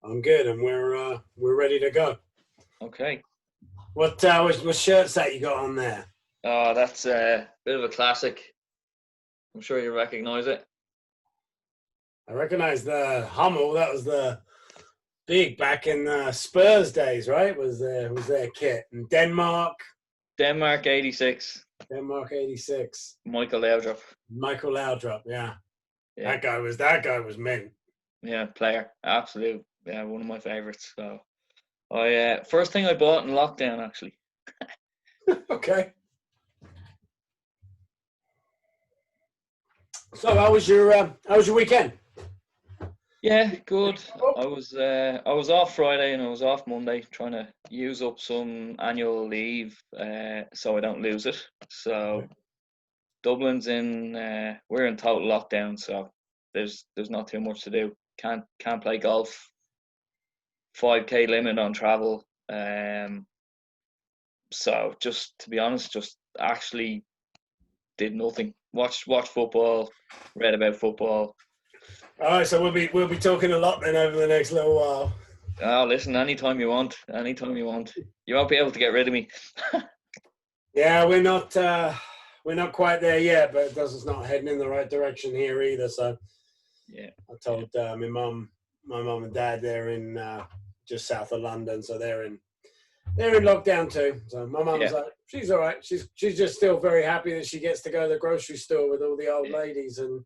I'm good, and we're ready to go. Okay. What shirts that you got on there? Oh, that's a bit of a classic. I'm sure you recognise it. I recognise the Hummel. That was the big back in the Spurs days, right? Was their kit and Denmark 86. Denmark '86. Michael Laudrup. Michael Laudrup, yeah. Yeah. That guy was mint. Yeah, player. Absolute. Yeah, one of my favourites. So, I first thing I bought in lockdown actually. Okay. So how was your weekend? Yeah, good. I was off Friday and I was off Monday, trying to use up some annual leave, so I don't lose it. So Dublin's we're in total lockdown, so there's not too much to do. Can't play golf. 5K limit on travel. So just to be honest, just actually did nothing. Watched football, read about football. All right, so we'll be talking a lot then over the next little while. Oh, listen, anytime you want. You won't be able to get rid of me. Yeah, we're not quite there yet, but it's not heading in the right direction here either. So Yeah, I told my mum and dad, they're in just south of London, so they're in lockdown too. So my mum's like, she's all right. She's just still very happy that she gets to go to the grocery store with all the old ladies, and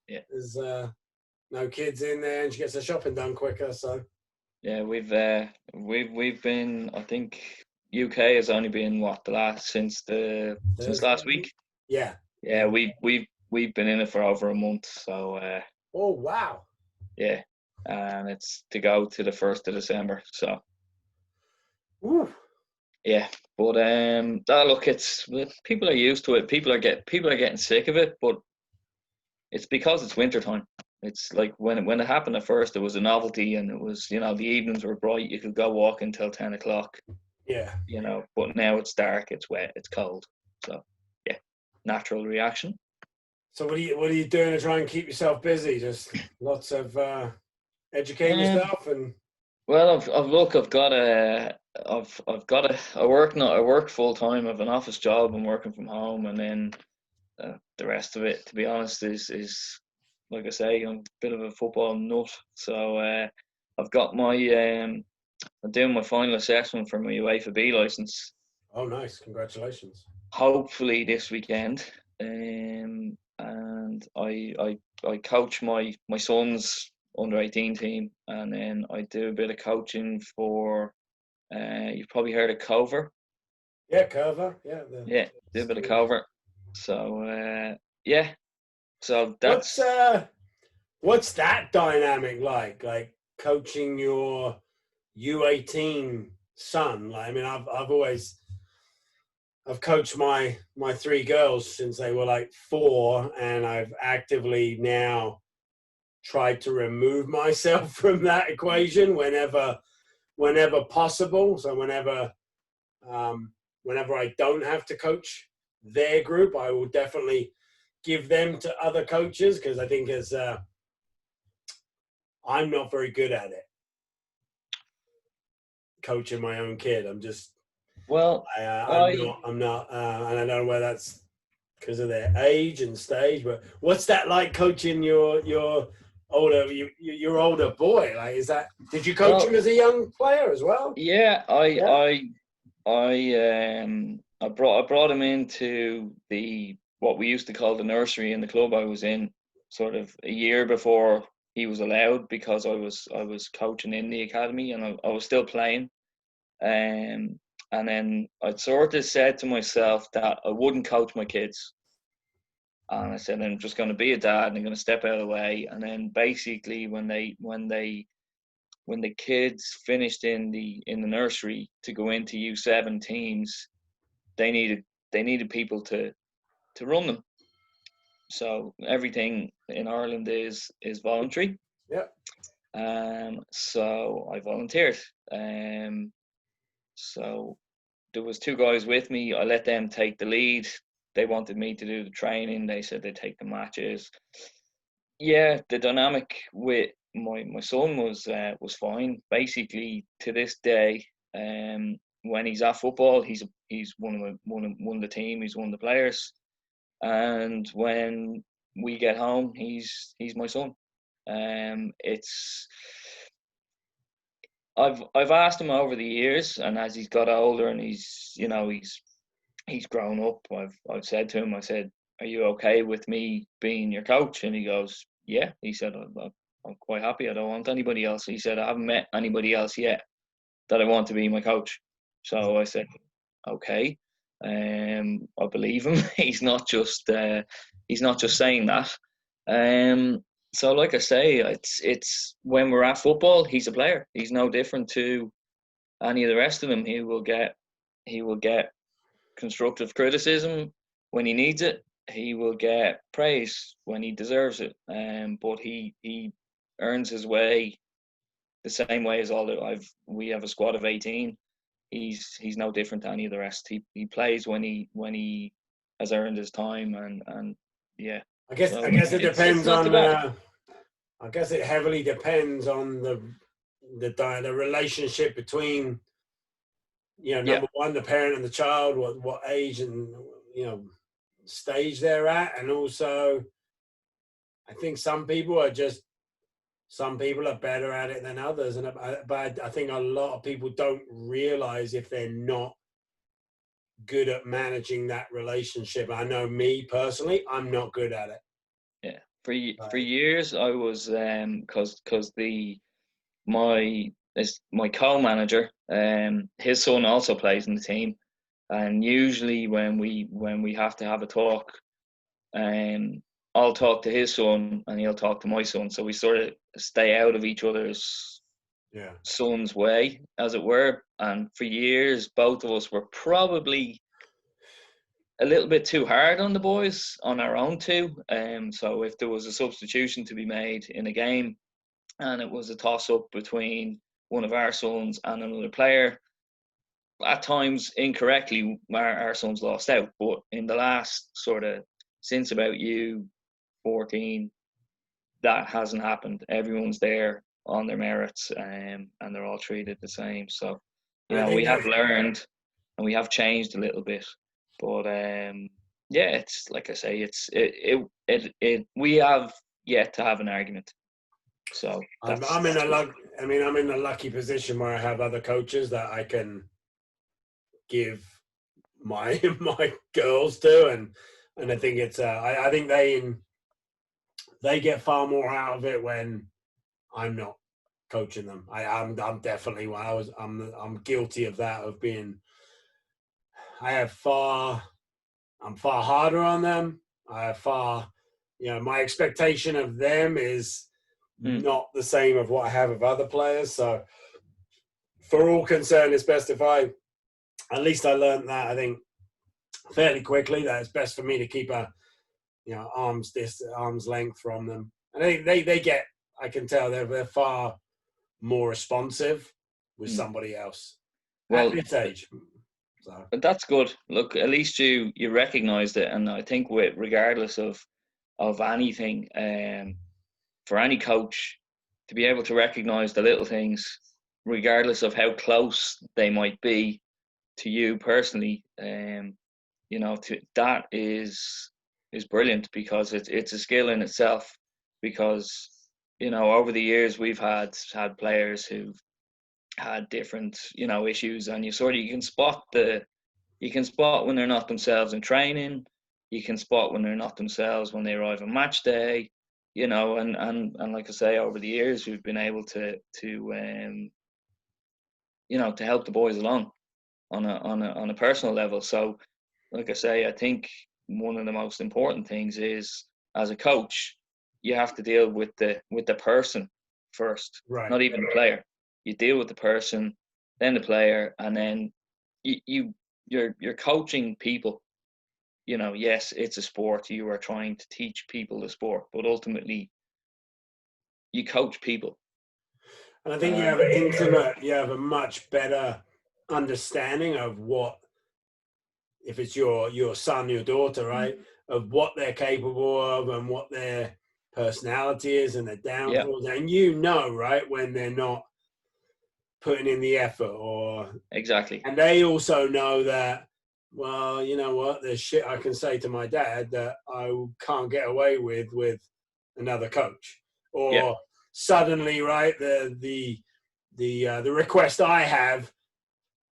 there's no kids in there, and she gets her shopping done quicker. So yeah, we've been. I think UK has only been since last week. Yeah. We've been in it for over a month. So oh wow. Yeah, and it's to go to the 1st of December. So. Ooh. Yeah, but look, it's people are used to it. People are getting sick of it, but it's because it's winter time. It's like when it happened at first, it was a novelty, and it was the evenings were bright. You could go walk until 10 o'clock. Yeah. But now it's dark, it's wet, it's cold. So yeah, natural reaction. So what are you doing to try and keep yourself busy? Just lots of educating yourself and. Well, I work full time. I have an office job. I'm working from home, and then the rest of it, to be honest, is like I say, I'm a bit of a football nut. So I've got I'm doing my final assessment for my UEFA B license. Oh, nice! Congratulations. Hopefully this weekend, and I coach my son's under-18 team, and then I do a bit of coaching for. You've probably heard of Cover. Yeah, Cover. Yeah. Do a bit of Cover. So yeah. So that's what's that dynamic like? Like coaching your U18 son. Like, I mean, I've coached my 3 girls since they were like 4, and I've actively now tried to remove myself from that equation whenever possible. So whenever I don't have to coach their group, I will definitely give them to other coaches, because I think I'm not very good at it, coaching my own kid. I'm just I'm not, and I don't know whether that's because of their age and stage. But what's that like coaching your older boy? Like, did you coach him as a young player as well? Yeah, I brought him into what we used to call the nursery in the club I was in, sort of a year before he was allowed, because I was coaching in the academy, and I was still playing. And then I'd sort of said to myself that I wouldn't coach my kids. And I said, I'm just going to be a dad, and I'm going to step out of the way. And then basically when the kids finished in the nursery to go into U7 teams, they needed people to run them. So everything in Ireland is voluntary. Yeah. So I volunteered. So there was 2 guys with me. I let them take the lead. They wanted me to do the training. They said they'd take the matches. Yeah, the dynamic with my son was fine. Basically, to this day, when he's at football, he's one of the team. He's one of the players, and when we get home, he's my son. It's I've asked him over the years, and as he's got older and he's grown up, I've said to him, I said, "Are you okay with me being your coach?" And he goes, "Yeah." He said, I'm quite happy. I don't want anybody else. He said, "I haven't met anybody else yet that I want to be my coach." So I said, "Okay." I believe him. He's not just saying that. So like I say, it's when we're at football, he's a player. He's no different to any of the rest of them. He will get constructive criticism when he needs it. He will get praise when he deserves it. But he earns his way the same way as we have a squad of 18. He's no different to any of the rest. He plays when he has earned his time, and yeah. I guess So I guess it it's depends not too on. bad. I guess it heavily depends on the relationship between, Yeah, number one, the parent and the child, what age and stage they're at, and also I think some people are better at it than others, but I think a lot of people don't realize if they're not good at managing that relationship. I know me personally, I'm not good at it. yeah. For years, I was because my co-manager, his son also plays in the team, and usually when we have to have a talk, I'll talk to his son and he'll talk to my son, so we sort of stay out of each other's son's way, as it were. And for years, both of us were probably a little bit too hard on the boys on our own too. So if there was a substitution to be made in a game, and it was a toss-up between one of our sons and another player, at times incorrectly, our sons lost out. But in the last sort of, since about U14, that hasn't happened. Everyone's there on their merits, and they're all treated the same. So, we have learned and we have changed a little bit. But yeah, it's like I say, we have yet to have an argument. So I'm in a lucky position where I have other coaches that I can give my girls to, and I think it's I think they get far more out of it when I'm not coaching them. I'm definitely I'm guilty of that, of being I'm far harder on them. My expectation of them is not the same of what I have of other players. So for all concerned, it's best if at least I learned that, I think, fairly quickly, that it's best for me to keep a, arm's length from them. And they get, I can tell they're far more responsive with somebody else at this age. So. But that's good. Look, at least you recognised it, and I think regardless of anything, for any coach to be able to recognise the little things, regardless of how close they might be to you personally, that is brilliant, because it's a skill in itself. Because over the years we've had players who've had different issues, and you can spot when they're not themselves in training. You can spot when they're not themselves when they arrive on match day. And like I say, over the years we've been able to help the boys along on a personal level. So like I say, I think one of the most important things is, as a coach, you have to deal with the person first, right? Not even the player. You deal with the person, then the player, and then you're coaching people. Yes, it's a sport. You are trying to teach people the sport, but ultimately, you coach people. And I think you have a much better understanding of what, if it's your son, your daughter, right, of what they're capable of and what their personality is and their Yeah, downfalls, and you know, right, when they're not putting in the effort, or exactly. and they also know that, well, you know what, there's shit I can say to my dad that I can't get away with another coach, Yeah, or suddenly, right, the request I have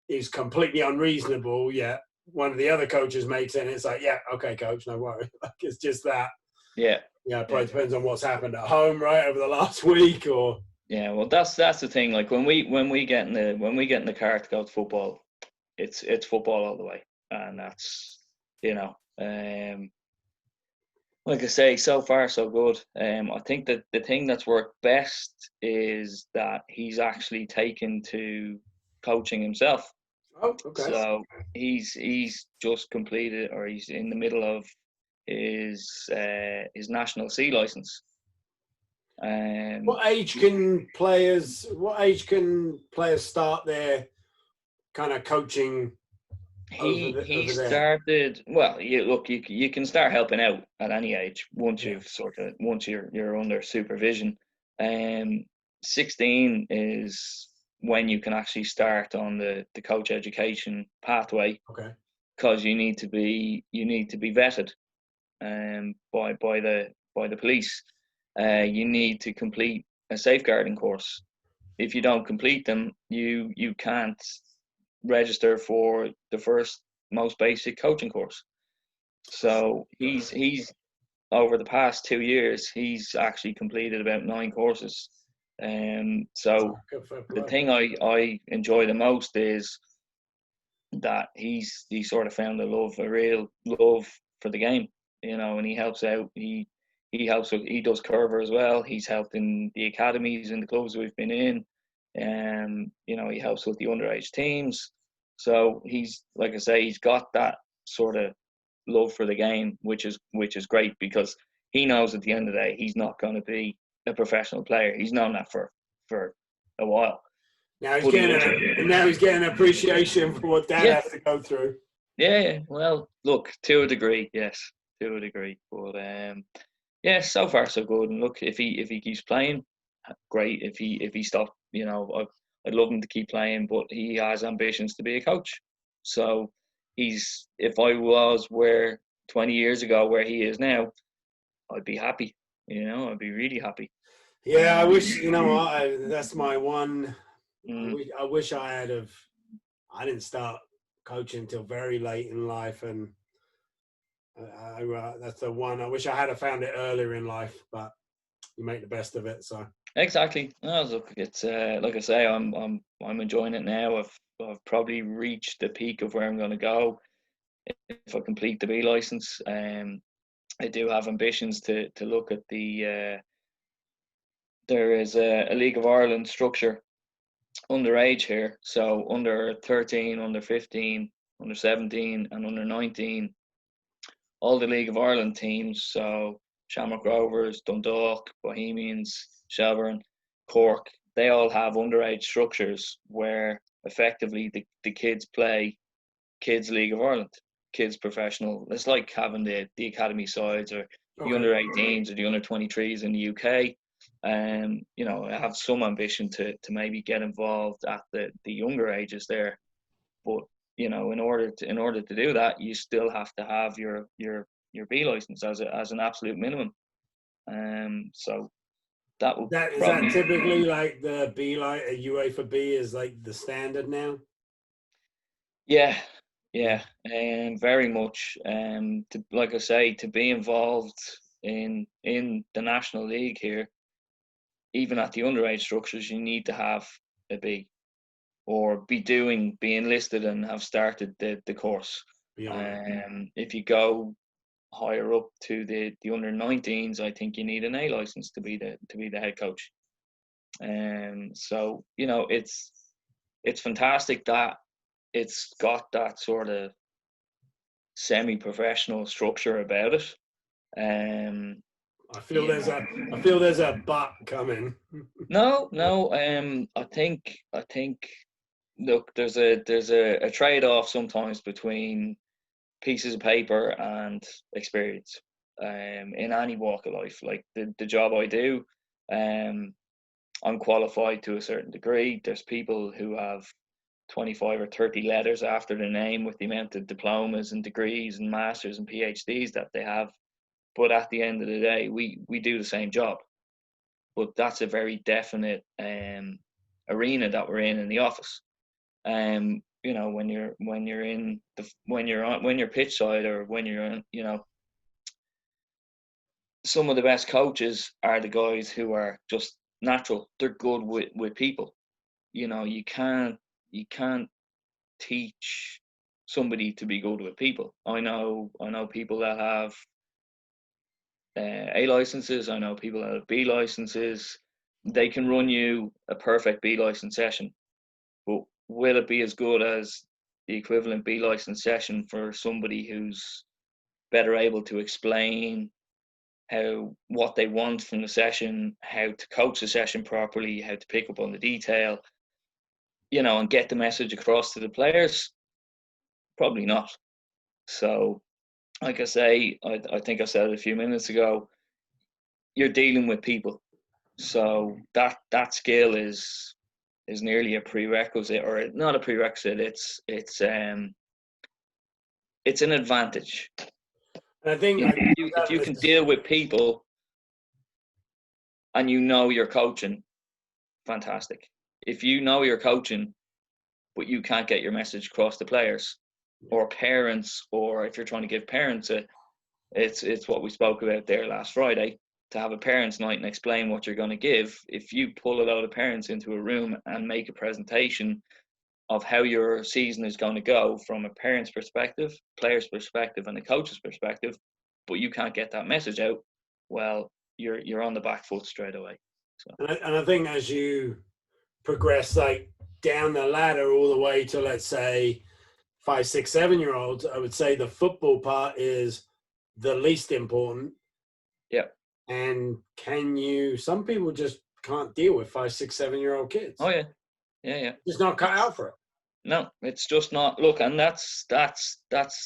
is completely unreasonable, yet one of the other coaches makes it, and it's like, yeah, okay, coach, no worry. Like, it's just that. yeah, Yeah, it yeah. probably depends on what's happened at home, right, over the last week, or Yeah, well, that's the thing. Like when we get in the car to go to football, it's football all the way, and that's like I say, so far so good. I think that the thing that's worked best is that he's actually taken to coaching himself. oh, okay. So he's just completed, or he's in the middle of his national C license. Um, What age can players start their kind of coaching he over there? started well. You can start helping out at any age once Yeah. you're under supervision. Um, 16 is when you can actually start on the coach education pathway, Okay. because you need to be vetted by the police. You need to complete a safeguarding course. If you don't complete them, you can't register for the first most basic coaching course. So he's over the past 2 years, he's actually completed about 9 courses. Oh, So good, fair the play. thing I enjoy the most is that he sort of found a real love for the game, and he helps out. He does Curver as well. He's helped in the academies and the clubs we've been in. He helps with the underage teams. So he's, like I say, he's got that sort of love for the game, which is great, because he knows at the end of the day he's not going to be a professional player. He's known that for a while. But he wants Now he's getting appreciation for what dad Yeah, has to go through. yeah. Well, look, to a degree, yes, to a degree. But yeah, so far so good. And look, if he keeps playing, great. If he stopped, I'd love him to keep playing. But he has ambitions to be a coach. So if I was where 20 years ago where he is now, I'd be happy. I'd be really happy. Yeah, I wish, that's my one. Mm, I wish I had have. I didn't start coaching until very late in life, and that's the one. I wish I had have found it earlier in life, but you make the best of it. So exactly. No, look, it's like I say, I'm enjoying it now. I've probably reached the peak of where I'm going to go if I complete the B license. I do have ambitions to look at there is a League of Ireland structure underage here. So under 13, under 15, under 17, and under 19, all the League of Ireland teams. So Shamrock Rovers, Dundalk, Bohemians, Shelbourne, Cork, they all have underage structures where effectively the kids play Kids League of Ireland, kids professional. It's like having the academy sides, or the okay, under 18s or the under 23s in the UK. I have some ambition to maybe get involved at the younger ages there. But in order to do that, you still have to have your B license as an absolute minimum. So that will is that probably typically like the B, like a UEFA B is like the standard now? Yeah, Yeah, yeah, and very much. Like I say, to be involved in the national league here, even at the underage structures, you need to have a B, or be enlisted and have started the course. be on it. If you go higher up to the under 19s, I think you need an A license to be the head coach. So it's fantastic that it's got that sort of semi-professional structure about it. Um, you know, I feel there's a but coming. no, no. I think. Look, there's a trade-off sometimes between pieces of paper and experience, in any walk of life. Like the job I do, I'm qualified to a certain degree. There's people who have 25 or 30 letters after their name with the amount of diplomas and degrees and masters and PhDs that they have. But at the end of the day, we do the same job. But that's a very definite arena that we're in the office. You know, when you're pitch side, or when you're on, you know, some of the best coaches are the guys who are just natural. They're good with people. You know, you can't teach somebody to be good with people. I know people that have A licenses. I know people that have B licenses. They can run you a perfect B license session, but will it be as good as the equivalent B license session for somebody who's better able to explain what they want from the session, how to coach the session properly, how to pick up on the detail, you know, and get the message across to the players? Probably not. So, like I say, I think I said it a few minutes ago, you're dealing with people. So that skill is nearly a prerequisite, or not a prerequisite. It's an advantage. And I think You know, if you can deal with people and you know you're coaching, fantastic. If you know you're coaching, but you can't get your message across to players or parents, or if you're trying to give parents it's what we spoke about there last Friday, to have a parents' night and explain what you're going to give. If you pull a load of parents into a room and make a presentation of how your season is going to go from a parent's perspective, player's perspective, and a coach's perspective, but you can't get that message out, well, you're on the back foot straight away. So. And I think as you progress like down the ladder all the way to, let's say, 5, 6, 7-year-olds, I would say the football part is the least important. Yeah. And some people just can't deal with 5, 6, 7-year-old kids. Oh yeah. Yeah. Just not cut out for it. No, it's just not. Look, and that's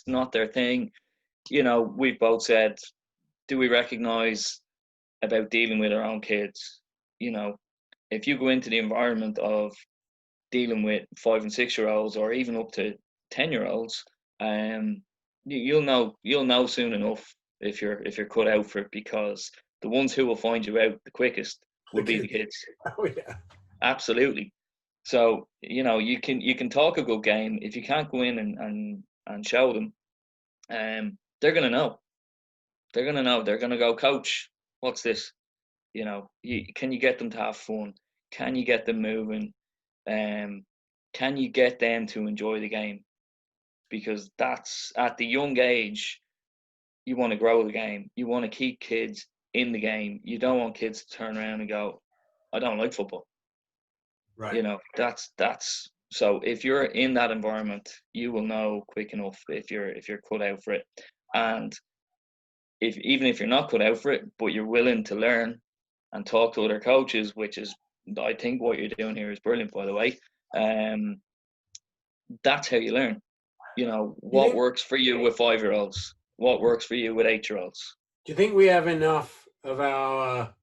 not their thing. You know, we've both said, do we recognize about dealing with our own kids? You know, if you go into the environment of dealing with 5 and 6-year-olds, or even up to 10-year-olds, you'll know soon enough if you're cut out for it, because the ones who will find you out the quickest will be the kids. Oh yeah, absolutely. So, you know, you can talk a good game. If you can't go in and show them, they're gonna know. They're gonna go, coach, what's this? You know, can you get them to have fun? Can you get them moving? Can you get them to enjoy the game? Because that's, at the young age, you want to grow the game. You want to keep kids in the game. You don't want kids to turn around and go, I don't like football. right. You know, that's so if you're in that environment, you will know quick enough if you're cut out for it. And even if you're not cut out for it, but you're willing to learn and talk to other coaches, which is, I think what you're doing here is brilliant, by the way. That's how you learn. You know, what works for you with 5-year-olds, what works for you with 8-year-olds. Do you think we have enough of our,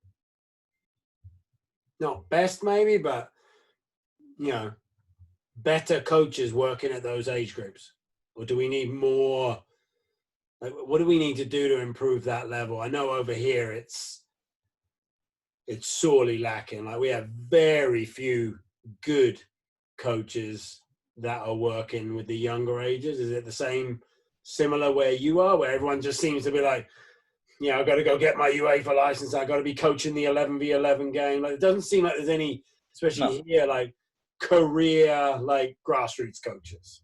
not best maybe, but, you know, better coaches working at those age groups? Or do we need more? Like, what do we need to do to improve that level? I know over here it's sorely lacking. Like, we have very few good coaches that are working with the younger ages. Is it the same, similar where you are, where everyone just seems to be like, yeah, I've got to go get my UEFA license, I've got to be coaching the 11v11 game? Like, it doesn't seem like there's any, especially here, like career, like grassroots coaches.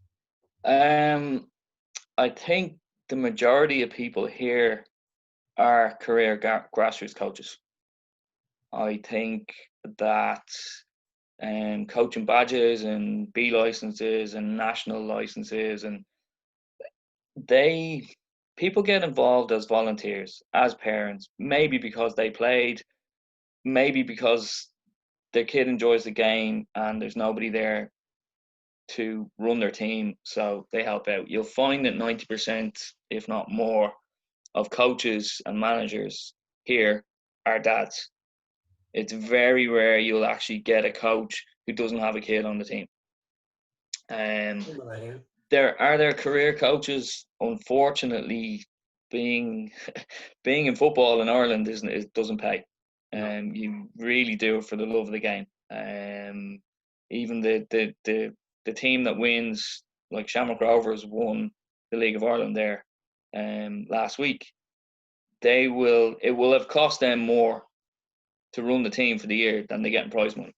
I think the majority of people here are career grassroots coaches. I think that coaching badges and B licenses and national licenses, and people get involved as volunteers, as parents, maybe because they played, maybe because their kid enjoys the game and there's nobody there to run their team, so they help out. You'll find that 90%, if not more, of coaches and managers here are dads. It's very rare you'll actually get a coach who doesn't have a kid on the team. There are career coaches. Unfortunately, being in football in Ireland doesn't pay. You really do it for the love of the game. Even the team that wins, like Shamrock Rovers, won the League of Ireland there last week. It will have cost them more to run the team for the year than they get in prize money.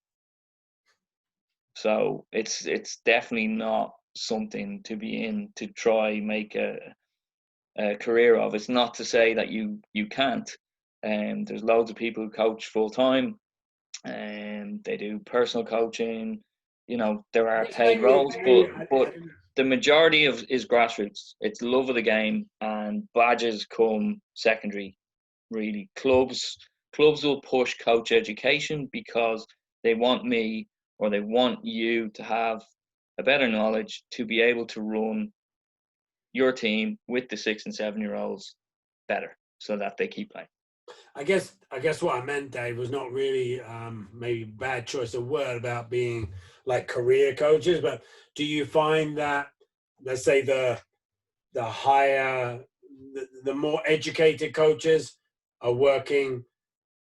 So it's definitely not something to be in to try make a career of. It's not to say that you can't. There's loads of people who coach full time, and they do personal coaching. There are paid roles, but the majority is grassroots. It's love of the game, and badges come secondary. Really, clubs will push coach education because they want me, or they want you to have a better knowledge to be able to run your team with the 6 and 7 year olds better, so that they keep playing. I guess what I meant, Dave, was not really maybe bad choice of word about being like career coaches, but do you find that, let's say, the higher, the more educated coaches are working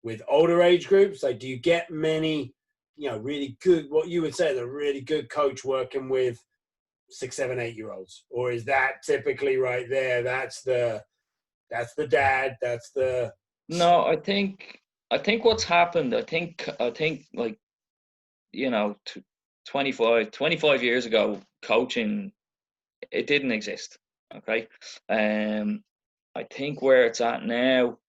with older age groups? Like, do you get many, really good, what you would say, the really good coach working with 6, 7, 8 year olds? Or is that typically right there? That's the dad. That's the. No, I think what's happened. I think like 25 years ago, coaching, it didn't exist. Okay, I think where it's at now,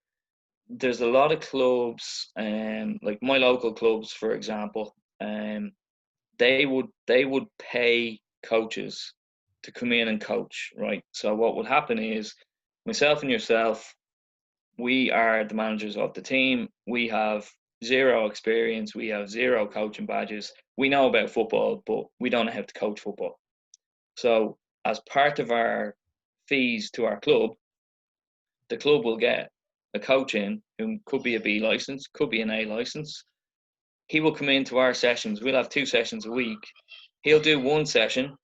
there's a lot of clubs, like my local clubs, for example, they would pay coaches to come in and coach, right? So what would happen is, myself and yourself, we are the managers of the team. We have zero experience. We have zero coaching badges. We know about football, but we don't know how to coach football. So as part of our fees to our club, the club will get a coach in who could be a B license, could be an A license. He will come into our sessions. We'll have 2 sessions a week. He'll do 1 session,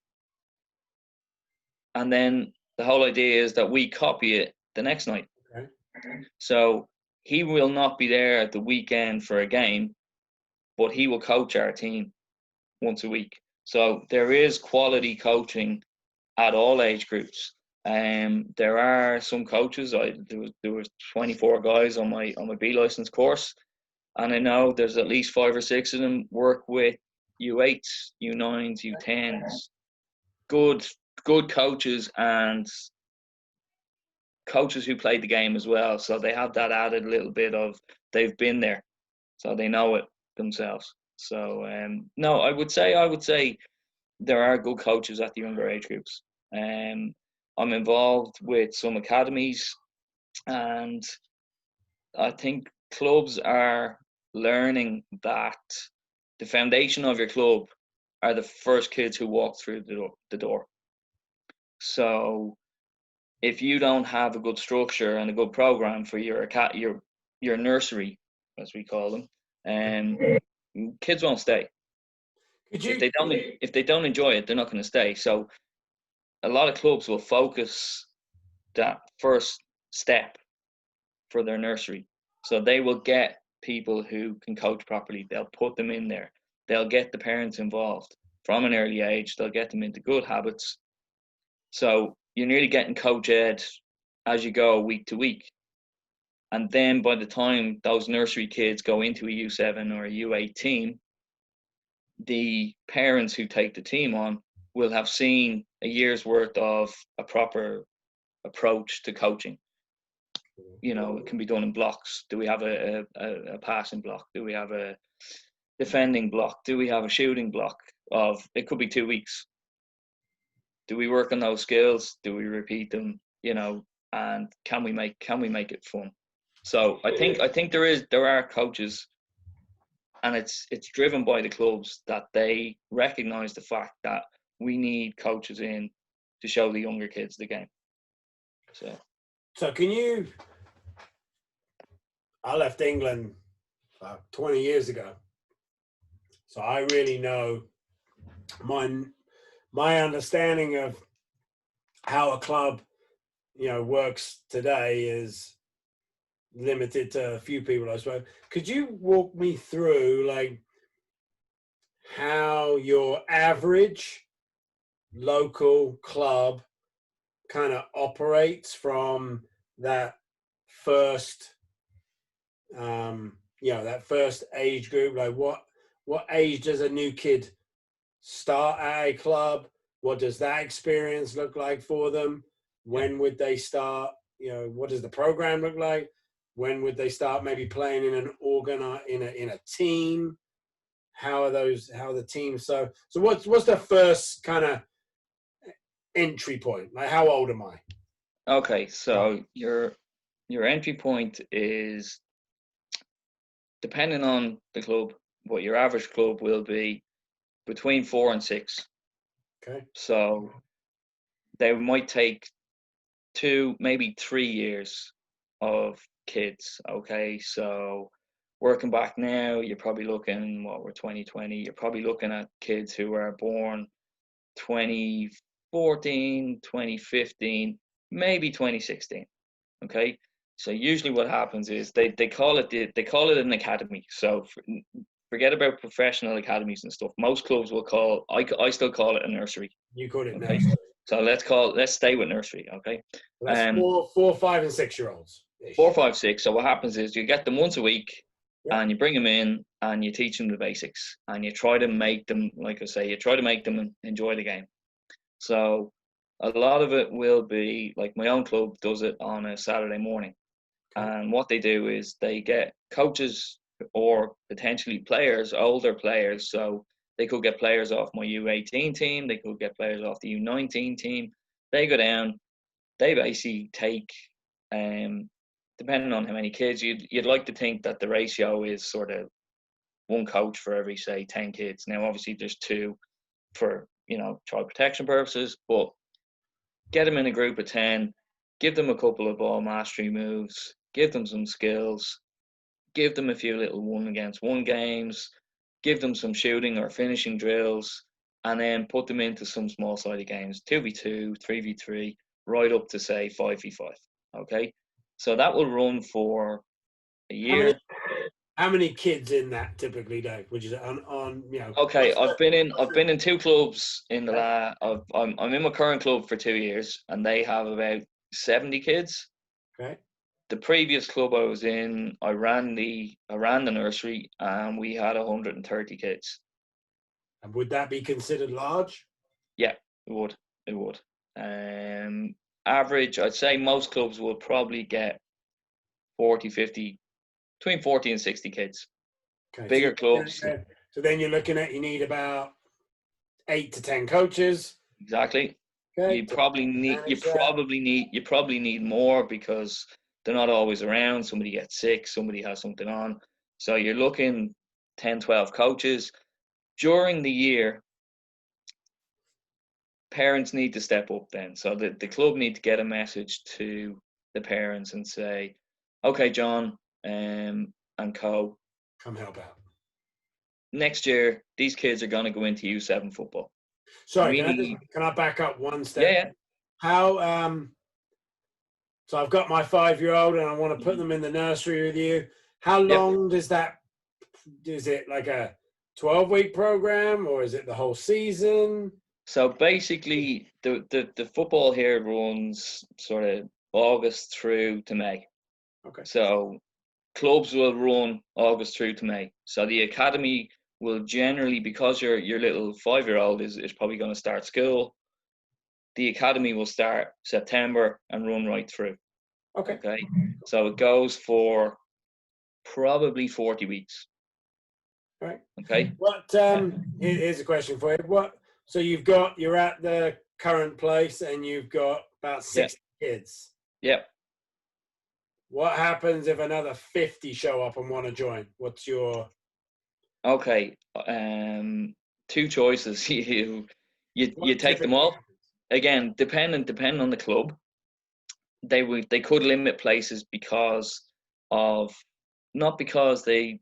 and then the whole idea is that we copy it the next night. Okay. So he will not be there at the weekend for a game, but he will coach our team once a week. So there is quality coaching at all age groups. There are some coaches. There was 24 guys on my B license course, and I know there's at least 5 or 6 of them work with U8s, U9s, U10s. Good coaches, and coaches who played the game as well. So they have that added little bit of, they've been there, so they know it themselves. So no, I would say there are good coaches at the younger age groups. I'm involved with some academies, and I think clubs are learning that the foundation of your club are the first kids who walk through the door. So if you don't have a good structure and a good program for your nursery, as we call them, kids won't stay. If they don't enjoy it, they're not going to stay. So a lot of clubs will focus that first step for their nursery. So they will get people who can coach properly. They'll put them in there. They'll get the parents involved from an early age. They'll get them into good habits. So you're nearly getting coach ed as you go week to week. And then by the time those nursery kids go into a U7 or a U8 team, the parents who take the team on will have seen a year's worth of a proper approach to coaching. It can be done in blocks. Do we have a passing block? Do we have a defending block? Do we have a shooting block? It could be 2 weeks. Do we work on those skills? Do we repeat them? And can we make it fun? So I think there are coaches, and it's driven by the clubs, that they recognise the fact that we need coaches in to show the younger kids the game. So So can you? I left England 20 years ago, so I really know my understanding of how a club, works today is limited to a few people, I suppose. Could you walk me through like how your average local club kind of operates from that first that first age group? Like what age does a new kid start at a club? What does that experience look like for them? When would they start? What does the program look like? When would they start maybe playing in an in a team? How are the teams? So what's the first kind of entry point? Like, how old am I? Okay, so your entry point is depending on the club, but your average club will be between 4 and 6. Okay. So they might take 2, maybe 3 years of kids. Okay, so working back now, you're probably looking, we're 2020, you're probably looking at kids who are born 2014, 2015, maybe 2016. Okay, so usually what happens is they call it an academy. So forget about professional academies and stuff. Most clubs will call, I still call it a nursery. You call it Okay, nursery. so let's stay with nursery. Okay, Well, that's 4, 5, and 6-year-olds. 4, 5, 6. So what happens is you get them once a week, Yep. and you bring them in and you teach them the basics, and you try to make them, like I say, you try to make them enjoy the game. So a lot of it will be like my own club does it on a Saturday morning. Okay. And what they do is they get coaches or potentially players, older players. So they could get players off my U18 team. They could get players off the U19 team. They go down. They basically take, depending on how many kids, you'd like to think that the ratio is sort of one coach for every, say, 10 kids. Now, obviously, there's 2 for, child protection purposes, but get them in a group of 10, give them a couple of ball mastery moves, give them some skills, give them a few little 1-against-1 games, give them some shooting or finishing drills, and then put them into some small-sided games, 2v2, 3v3, right up to, say, 5v5. Okay? So that will run for a year. How many kids in that typically, Dave? Would you say on Okay, I've been in 2 clubs in the I'm in my current club for 2 years, and they have about 70 kids. Okay. The previous club I was in, I ran the nursery, and we had 130 kids. And would that be considered large? Yeah, it would. It would. Average, I'd say most clubs will probably get 40, 50, between 40 and 60 kids. Okay. Bigger clubs. So then you're looking at, you need about 8 to 10 coaches. Exactly. Okay. You probably need more because they're not always around. Somebody gets sick, somebody has something on. So you're looking 10, 12 coaches. During the year, parents need to step up then. So the club need to get a message to the parents and say, okay, John and co, come help out. Next year, these kids are going to go into U7 football. Sorry, can I back up one step? Yeah. How, so I've got my 5-year-old and I want to put them in the nursery with you. How long does that, is it like a 12-week program or is it the whole season? So basically, the football here runs sort of August through to May. Okay. So clubs will run August through to May. So the academy will generally, because your little 5-year-old is probably going to start school, the academy will start September and run right through. Okay. So it goes for probably 40 weeks. Right. Okay. What? Here's a question for you. So you're at the current place and you've got about 60 kids. Yeah. What happens if another 50 show up and want to join? What's your? Okay. 2 choices. You take them all. Again, depending on the club. they could limit places because of, not because they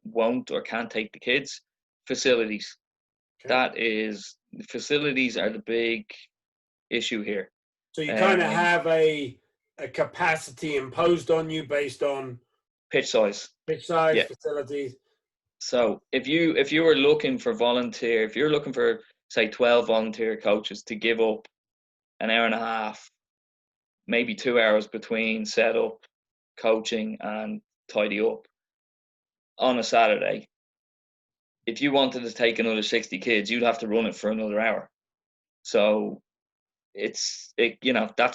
won't or can't take the kids, facilities. Okay. Facilities are the big issue here. So you kind of have a capacity imposed on you based on Pitch size. pitch size, Yeah. facilities. So if you were looking for if you're looking for, say, 12 volunteer coaches to give up an hour and a half, maybe 2 hours between setup, coaching, and tidy up on a Saturday, if you wanted to take another 60 kids, you'd have to run it for another hour. So that's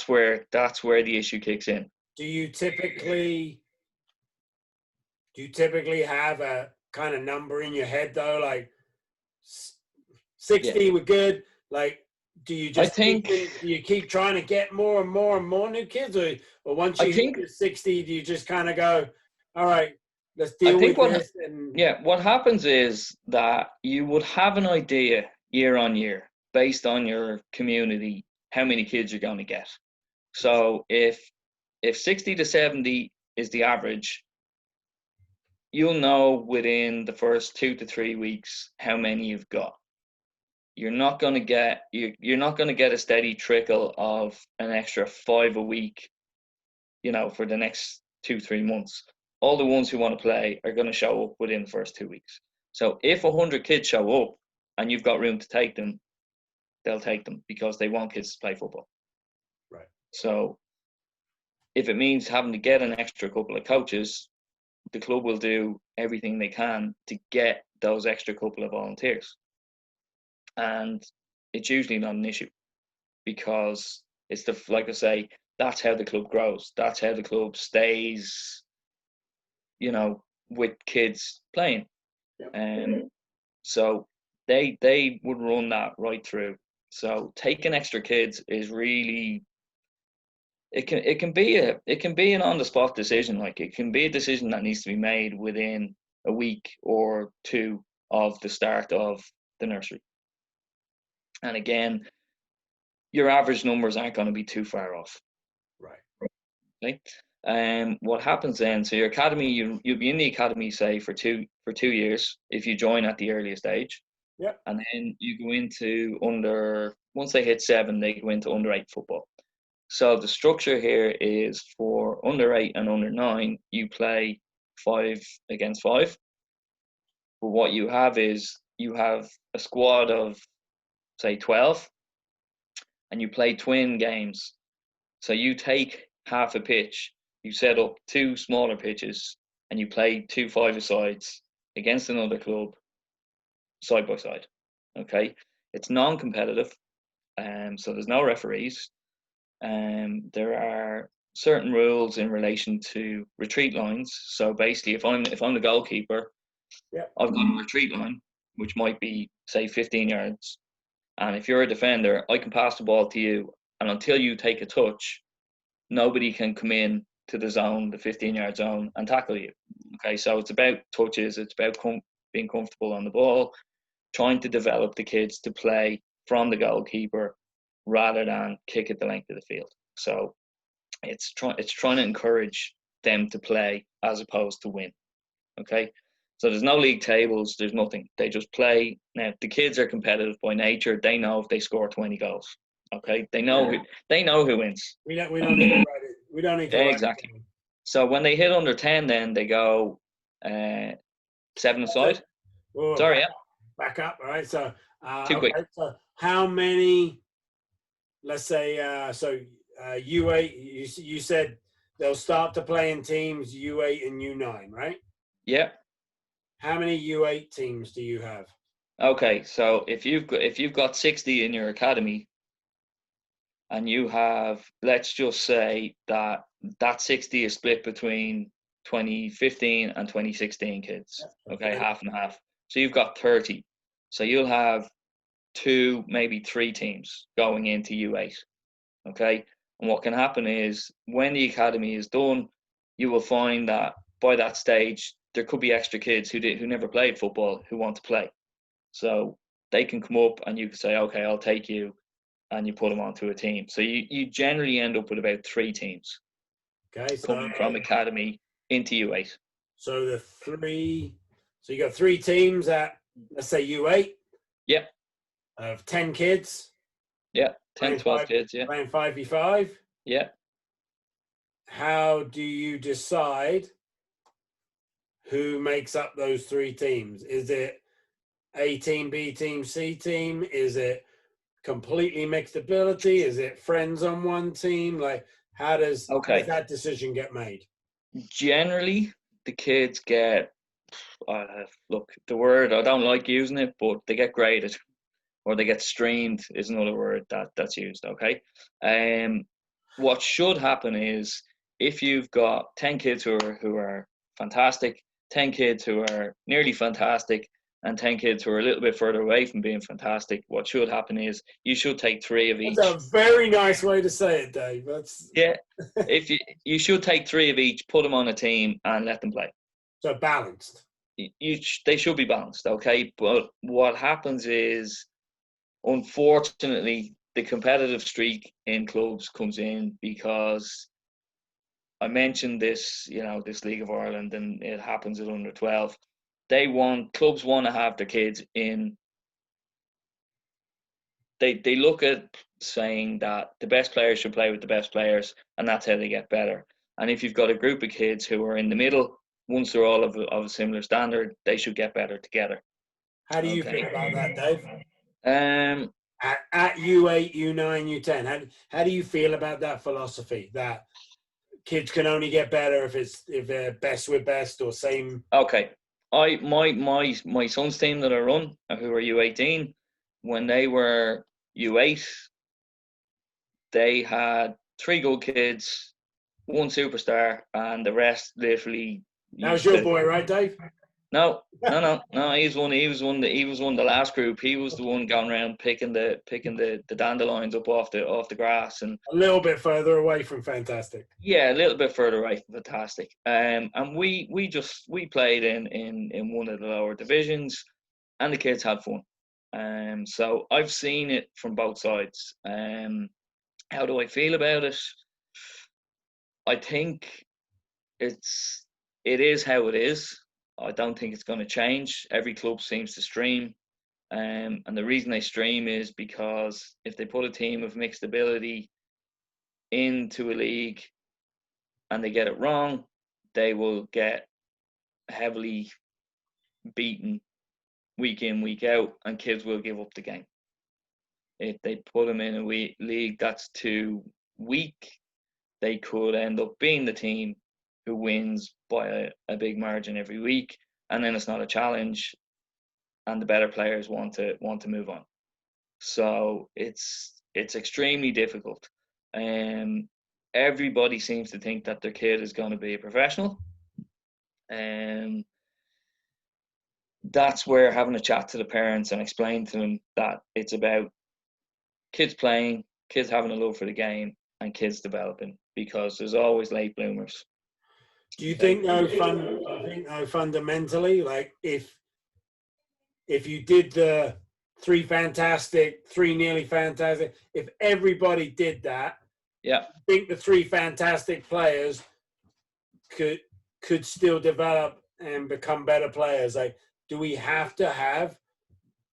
where the issue kicks in. Do you typically have a kind of number in your head though, like 60 were good? Like, do you just do you keep trying to get more and more and more new kids, or once you hit your 60, do you just kind of go, all right, let's deal with this? What happens is that you would have an idea year on year based on your community how many kids you're going to get. So if 60 to 70 is the average, you'll know within the first 2 to 3 weeks how many you've got. You're not going to get a steady trickle of an extra 5 a week, for the next 2-3 months. All the ones who want to play are going to show up within the first 2 weeks. So if 100 kids show up and you've got room to take them, they'll take them because they want kids to play football. Right. So if it means having to get an extra couple of coaches, the club will do everything they can to get those extra couple of volunteers. And it's usually not an issue because it's like I say, that's how the club grows. That's how the club stays, with kids playing. Yep. So they would run that right through. So taking extra kids is really, it can be an on the spot decision. Like, it can be a decision that needs to be made within a week or two of the start of the nursery. And again, your average numbers aren't going to be too far off. Right. Okay. What happens then? So your academy, you'll be in the academy, say, for 2 years if you join at the earliest age. Yep. And then you go into once they hit 7, they go into under 8 football. So the structure here is for under 8 and under 9, you play 5 against 5. But what you have is you have a squad of, say, 12, and you play twin games. So you take half a pitch, you set up 2 smaller pitches, and you play 2 5-a-sides against another club, side by side. Okay, it's non-competitive, so there's no referees. There are certain rules in relation to retreat lines. So basically, if I'm the goalkeeper, I've got a retreat line, which might be, say, 15 yards. And if you're a defender, I can pass the ball to you, and until you take a touch, nobody can come in to the zone, the 15-yard zone, and tackle you. Okay, so it's about touches. It's about being comfortable on the ball, trying to develop the kids to play from the goalkeeper rather than kick it the length of the field. So it's trying to encourage them to play as opposed to win. Okay, so there's no league tables. There's nothing. They just play. Now the kids are competitive by nature. They know if they score 20 goals. Okay, they know who wins. We don't need to write it. We don't need to write exactly. It. So when they hit under 10, then they go 7-a-side. Oh, Sorry, back up. All right. So too quick. So how many? Let's say U8. You said they'll start to play in teams U8 and U9, right? Yeah. How many U8 teams do you have? Okay, so if you've got 60 in your academy, and you have, let's just say that 60 is split between 2015 and 2016 kids. Okay, half and half. So you've got 30. So you'll have 2, maybe 3 teams going into U8. Okay, and what can happen is when the academy is done, you will find that by that stage there could be extra kids who never played football who want to play. So they can come up and you can say, okay, I'll take you, and you put them onto a team. So you generally end up with about 3 teams coming from academy into U8. So you got 3 teams at, let's say, U8. Yeah. Of 10 kids. Yeah, 10, 12 kids, yeah. Playing 5v5. Yeah. How do you decide who makes up those 3 teams? Is it A team, B team, C team? Is it completely mixed ability? Is it friends on one team? Like, how does that decision get made? Generally, the kids get, look, the word, I don't like using it, but they get graded, or they get streamed is another word that's used, okay? What should happen is, if you've got 10 kids who are fantastic, 10 kids who are nearly fantastic, and 10 kids who are a little bit further away from being fantastic, what should happen is you should take 3 of each. That's a very nice way to say it, Dave. Yeah. If you should take 3 of each, put them on a team, and let them play. So balanced. They should be balanced, okay? But what happens is, unfortunately, the competitive streak in clubs comes in because I mentioned this, this League of Ireland, and it happens at under 12. Clubs want to have their kids in. They look at saying that the best players should play with the best players, and that's how they get better. And if you've got a group of kids who are in the middle, once they're all of a similar standard, they should get better together. How do you feel about that, Dave? At U8, U9, U10, how do you feel about that philosophy that kids can only get better if they're best with best or same? Okay, my son's team that I run, who are U18, when they were U8, they had 3 good kids, 1 superstar, and the rest literally. That was your boy, right, Dave? No. He was one of the last group. He was the one going around picking the dandelions up off the grass, and a little bit further away from fantastic. Yeah, a little bit further away from fantastic. And we played in one of the lower divisions, and the kids had fun. So I've seen it from both sides. How do I feel about it? I think it is how it is. I don't think it's going to change. Every club seems to stream. And the reason they stream is because if they put a team of mixed ability into a league and they get it wrong, they will get heavily beaten week in, week out, and kids will give up the game. If they put them in a league that's too weak, they could end up being the team who wins by a big margin every week, and then it's not a challenge, and the better players want to move on. So it's extremely difficult. Everybody seems to think that their kid is going to be a professional. That's where having a chat to the parents and explain to them that it's about kids playing, kids having a love for the game, and kids developing, because there's always late bloomers. Do you think fundamentally, like if you did the 3 fantastic, 3 nearly fantastic, if everybody did that, yeah, I think the 3 fantastic players could still develop and become better players? Like, do we have to have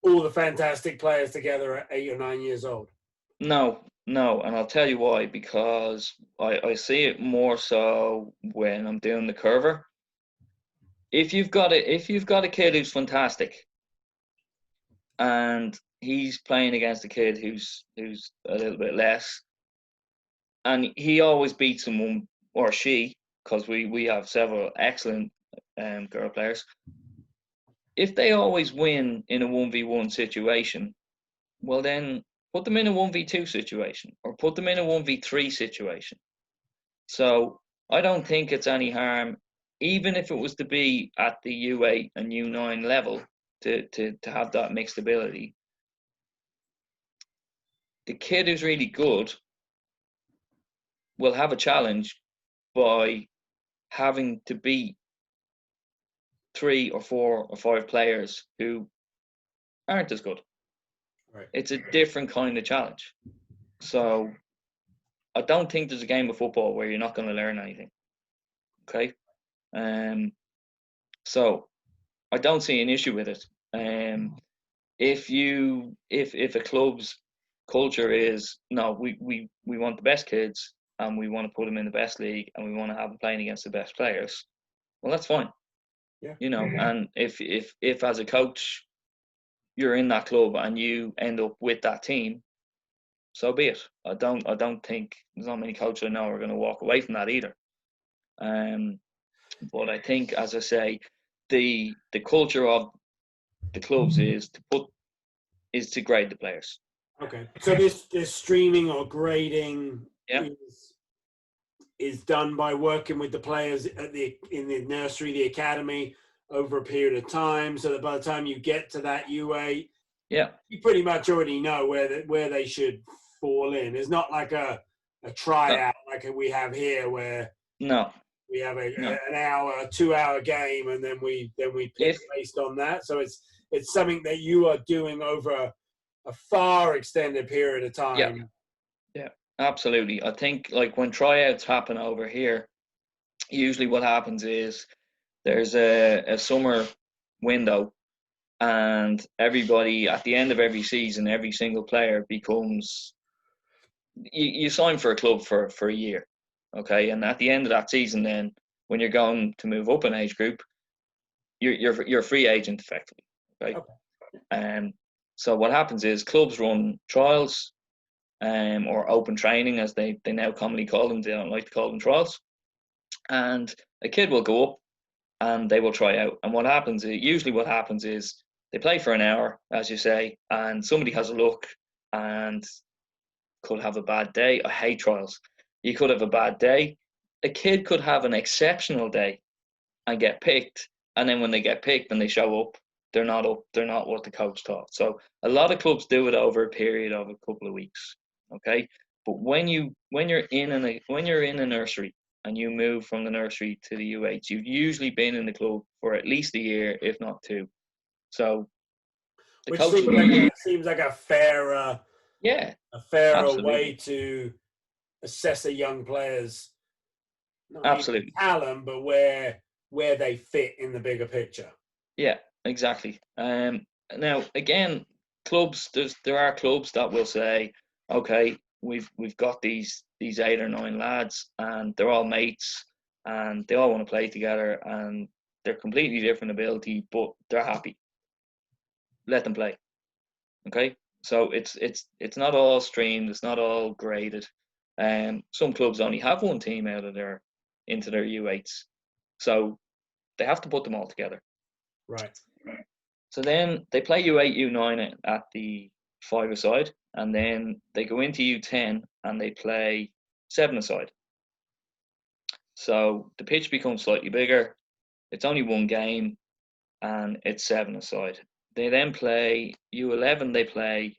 all the fantastic players together at 8 or 9 years old? No, and I'll tell you why. Because I see it more so when I'm doing the curver. If you've got a kid who's fantastic, and he's playing against a kid who's a little bit less, and he always beats someone, or she, because we have several excellent girl players. If they always win in a 1v1 situation, well then put them in a 1v2 situation, or put them in a 1v3 situation. So I don't think it's any harm, even if it was to be at the U8 and U9 level, to have that mixed ability. The kid who's really good will have a challenge by having to beat 3 or 4 or 5 players who aren't as good. Right. It's a different kind of challenge. So I don't think there's a game of football where you're not going to learn anything. Okay. So I don't see an issue with it. If a club's culture is, no, we want the best kids and we want to put them in the best league and we want to have them playing against the best players, well, that's fine. Yeah. And if as a coach you're in that club and you end up with that team, so be it. I don't think there's not many coaches I know are going to walk away from that either. But I think, as I say, the culture of the clubs is to grade the players. Okay. So this streaming or grading Yeah. is done by working with the players in the nursery, the academy, over a period of time, so that by the time you get to that U8, yeah, you pretty much already know where they should fall in. It's not like a tryout like we have here, where we have an hour, 2-hour game, and then we pick based on that. So it's something that you are doing over a far extended period of time. Yeah, absolutely. I think like when tryouts happen over here, usually what happens is there's a summer window, and everybody at the end of every season, every single player becomes, you sign for a club for a year, okay, and at the end of that season, then when you're going to move up an age group, you're a free agent effectively, okay. So what happens is clubs run trials, or open training, as they now commonly call them. They don't like to call them trials. And a kid will go up and they will try out. And what happens is they play for an hour, as you say, and somebody has a look and could have a bad day. I hate trials. You could have a bad day. A kid could have an exceptional day and get picked. And then when they get picked and they show up, they're not what the coach thought. So a lot of clubs do it over a period of a couple of weeks. Okay. But when you're in a nursery and you move from the nursery to the U8, you've usually been in the club for at least a year, if not two. So which seems like a fairer absolutely. way to assess a young player's absolutely talent, but where they fit in the bigger picture. Yeah, exactly. Now again, clubs, there are clubs that will say, okay, we've got these 8 or 9 lads and they're all mates and they all want to play together and they're completely different ability, but they're happy. Let them play. Okay? So it's not all streamed, it's not all graded. Some clubs only have one team out of into their U8s. So they have to put them all together. Right. So then they play U8, U9 at the 5-a-side, and then they go into U10 and they play 7-a-side. So the pitch becomes slightly bigger. It's only one game, and it's 7-a-side. They then play U11. They play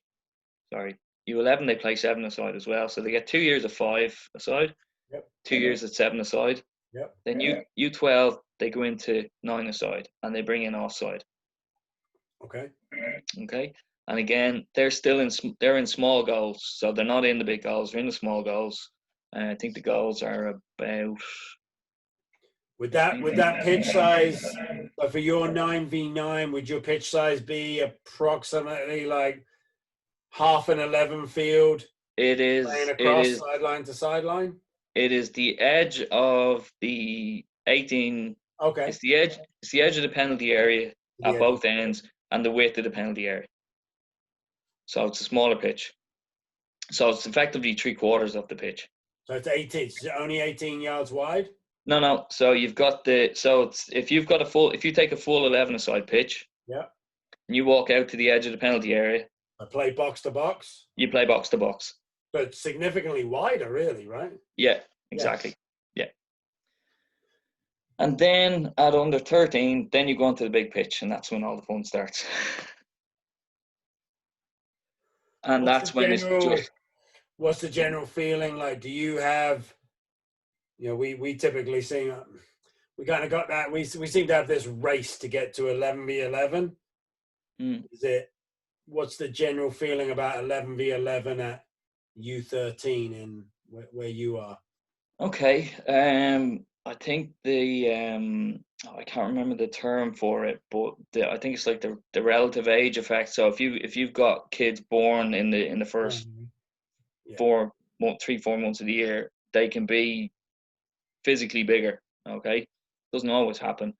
7-a-side as well. So they get 2 years of 5-a-side, 2 years at 7-a-side. Yep. Then U12 they go into 9-a-side and they bring in offside. Okay. And again, they're in small goals, so they're not in the big goals. They're in the small goals. I think the goals are about. With that pitch size, for your 9v9, would your pitch size be approximately like half an 11 field? It is playing across sideline to sideline. It is the edge of the 18. Okay. It's the edge of the penalty area at both ends, and the width of the penalty area. So it's a smaller pitch. So it's effectively 3/4 of the pitch. So it's 18. It's only 18 yards wide? No. So you've got if you take a full 11-a-side pitch. Yeah. And you walk out to the edge of the penalty area. I play box to box. You play box to box. But significantly wider, really, right? Yeah, exactly. Yeah. And then at under 13, then you go onto the big pitch, and that's when all the fun starts. And that's when it's just. What's the general feeling like? Do you have, we typically sing, we kind of got that, we seem to have this race to get to 11v11. What's the general feeling about 11v11 at U13 in where you are? Okay. I think I can't remember the term for it, but I think it's like the relative age effect. So if you've got kids born in the first Yeah. 3-4 months of the year, they can be physically bigger. Okay, doesn't always happen,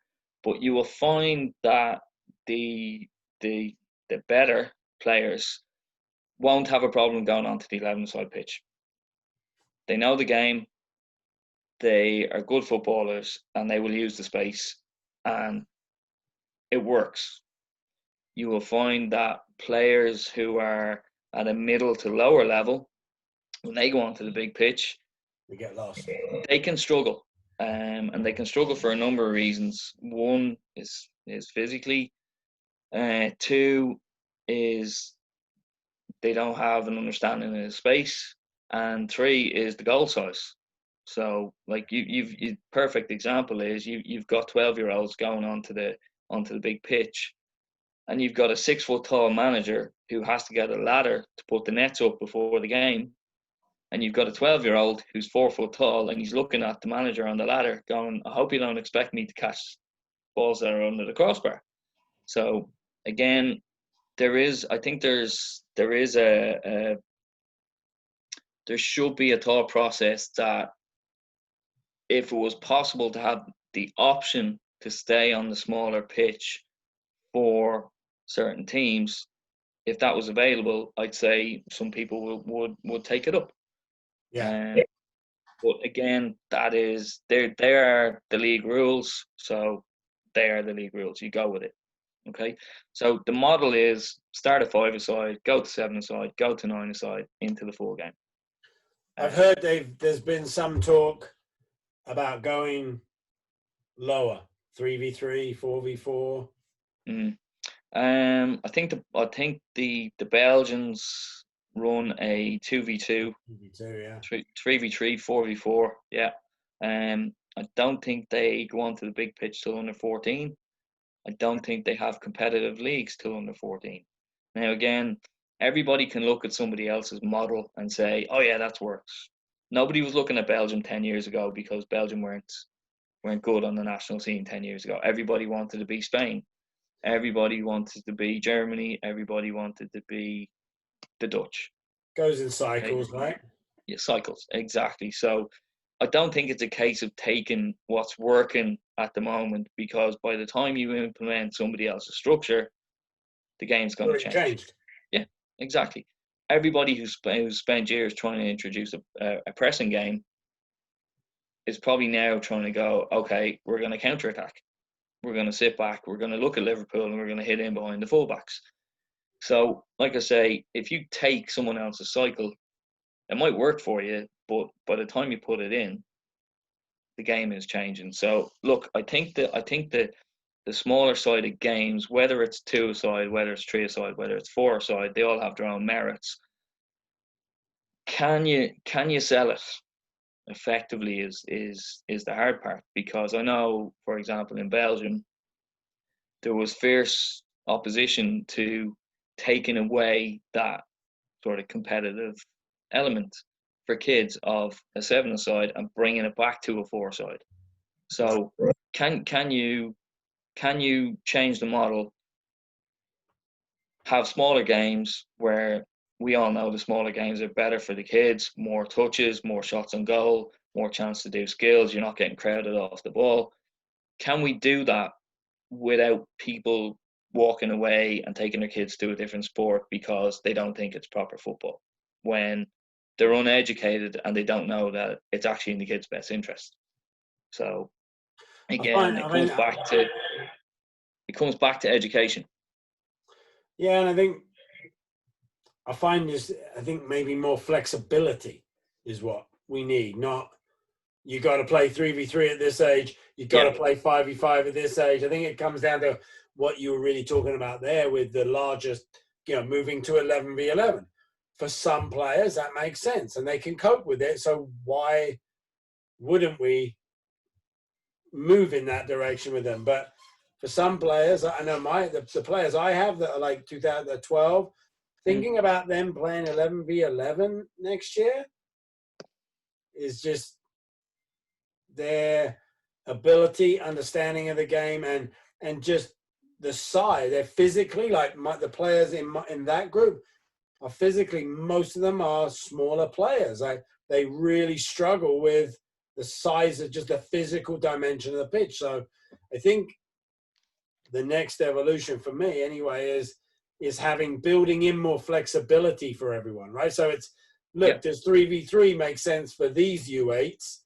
but you will find that the the the better players won't have a problem going onto the 11-side pitch. They know the game, they are good footballers, and they will use the space, and it works. You will find that players who are at a middle to lower level, when they go onto the big pitch, They get lost. they can struggle, and they can struggle for a number of reasons. One is physically. Two is they don't have an understanding of the space, and three is the goal size. So, like you perfect example is you've got 12-year-olds going onto the big pitch, and you've got a 6 foot tall manager who has to get a ladder to put the nets up before the game, and you've got a 12-year-old who's 4 foot tall, and he's looking at the manager on the ladder, going, "I hope you don't expect me to catch balls that are under the crossbar." So again, I think there should be a thought process that if it was possible to have the option to stay on the smaller pitch for certain teams, if that was available, I'd say some people would take it up. Yeah. But again, they are the league rules, so they are the league rules. You go with it. Okay, so the model is start at 5-a-side, go to 7-a-side, go to 9-a-side into the full game. I've heard there's been some talk about going lower, 3v3, 4v4. I think the Belgians run a 2v2, 3v3, 4v4. Yeah. I don't think they go onto the big pitch till under 14. I don't think they have competitive leagues till under 14. Now, again, everybody can look at somebody else's model and say, "Oh yeah, that works." Nobody was looking at Belgium 10 years ago because Belgium weren't good on the national scene 10 years ago. Everybody wanted to be Spain. Everybody wanted to be Germany. Everybody wanted to be the Dutch. Goes in cycles, okay. Right? Yeah, cycles, exactly. So I don't think it's a case of taking what's working at the moment, because by the time you implement somebody else's structure, the game's going to change. Yeah, exactly. Everybody who's spent years trying to introduce a pressing game is probably now trying to go, okay, we're going to counterattack. We're going to sit back. We're going to look at Liverpool and we're going to hit in behind the fullbacks. So, like I say, if you take someone else's cycle, it might work for you, but by the time you put it in, the game is changing. So, look, I think the smaller sided games, whether it's 2-a-side, whether it's 3-a-side, whether it's 4-a-side, they all have their own merits. Can you sell it effectively is the hard part, because I know, for example, in Belgium, there was fierce opposition to taking away that sort of competitive element for kids of a 7-a-side and bringing it back to a 4-a-side. So can you change the model, have smaller games where we all know the smaller games are better for the kids, more touches, more shots on goal, more chance to do skills, you're not getting crowded off the ball. Can we do that without people walking away and taking their kids to a different sport because they don't think it's proper football, when they're uneducated and they don't know that it's actually in the kids' best interest? So again, it comes back to education. Yeah, and I find maybe more flexibility is what we need. Not you got to play 3v3 at this age, you got to play 5v5 at this age. I think it comes down to what you were really talking about there with the largest, moving to 11v11. For some players, that makes sense and they can cope with it. So why wouldn't we move in that direction with them? But for some players, I know the players I have that are like 2012, thinking about them playing 11v11 next year is just their ability, understanding of the game, and just the size. They're physically like the players in that group are physically. Most of them are smaller players. They really struggle with the size of just the physical dimension of the pitch. So I think the next evolution for me anyway is building in more flexibility for everyone, right? So it's, look, does 3v3 make sense for these U8s,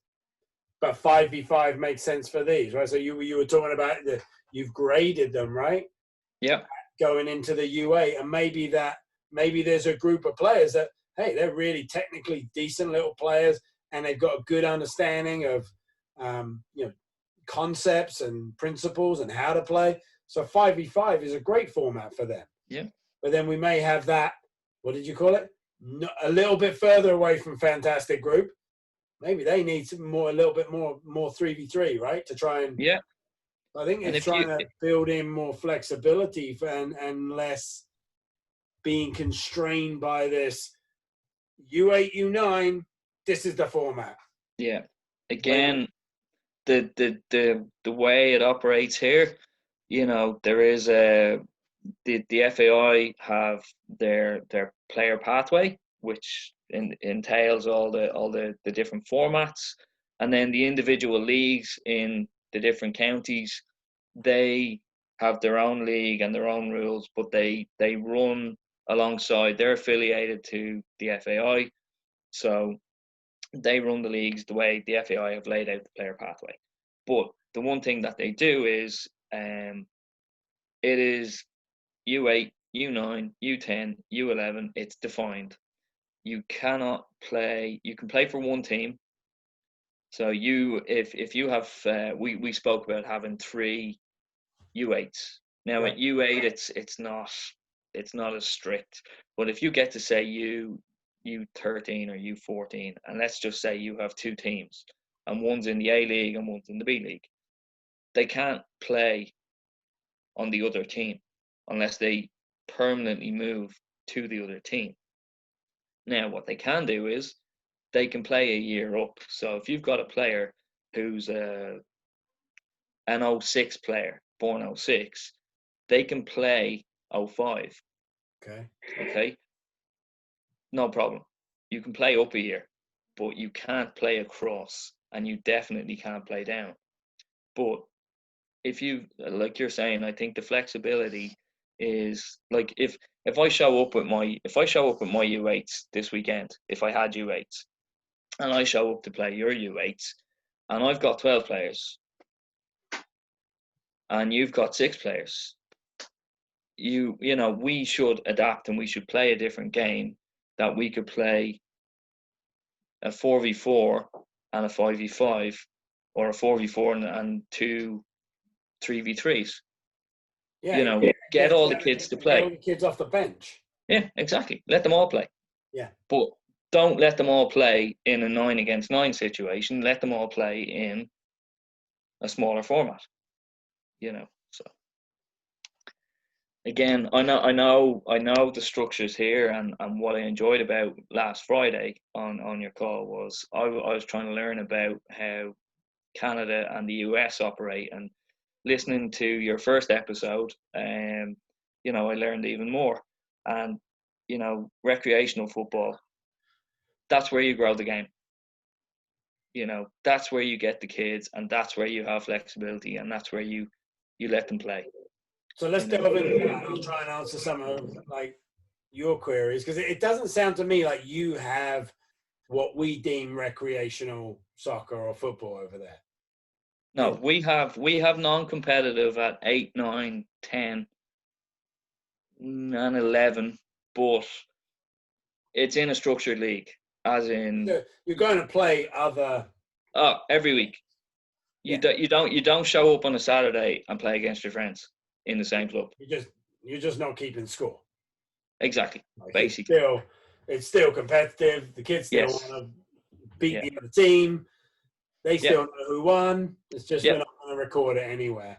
but 5v5 makes sense for these, right? So you were talking about you've graded them, right? Yeah. Going into the U8, and maybe there's a group of players that, hey, they're really technically decent little players, and they've got a good understanding of concepts and principles and how to play. So 5v5 is a great format for them. Yeah. But then we may have that, what did you call it? A little bit further away from Fantastic Group. Maybe they need a little bit more 3v3, right? To try and, I think it's trying to build in more flexibility and less being constrained by this U8, U9. This is the format. Yeah. Again, the way it operates here, there is the FAI have their player pathway, which entails all the different formats, and then the individual leagues in the different counties, they have their own league and their own rules, but they run alongside. They're affiliated to the FAI, so they run the leagues the way the FAI have laid out the player pathway. But the one thing that they do is it is U8, U9, U10, U11. It's defined. You cannot play. You can play for one team. So if you have, we spoke about having 3 U8s. Now at U8, it's not as strict. But if you get to say U13 or U14, and let's just say you have 2 teams, and one's in the A League and one's in the B League, they can't play on the other team unless they permanently move to the other team. Now, what they can do is they can play a year up. So if you've got a player who's an 06 player, born 06, they can play 05. Okay. No problem. You can play up a year, but you can't play across, and you definitely can't play down. But if you, like you're saying, I think the flexibility is like if I show up with my U8s this weekend, if I had U8s, and I show up to play your U8s, and I've got 12 players, and you've got 6 players, we should adapt, and we should play a different game, that we could play a 4v4 and a 5v5, or a 4v4 and 2 3v3s. Get all the kids to play. Get all the kids off the bench. Yeah, exactly. Let them all play. Yeah. But don't let them all play in a 9 against 9 situation. Let them all play in a smaller format. So again, I know the structures here, and what I enjoyed about last Friday on your call was I was trying to learn about how Canada and the US operate, and listening to your first episode, I learned even more. And recreational football, that's where you grow the game. That's where you get the kids, and that's where you have flexibility, and that's where you let them play. So let's delve into that. I'll try and answer some of your queries, because it doesn't sound to me like you have what we deem recreational soccer or football over there. No, we have non-competitive at 8, 9, 10, and 11, but it's in a structured league, as in you're going to play other. Every week. You don't show up on a Saturday and play against your friends in the same club. You're just not keeping score. Exactly. Basically, it's still competitive. The kids still want to beat the other team. They still know who won. It's just we're not going to record it anywhere.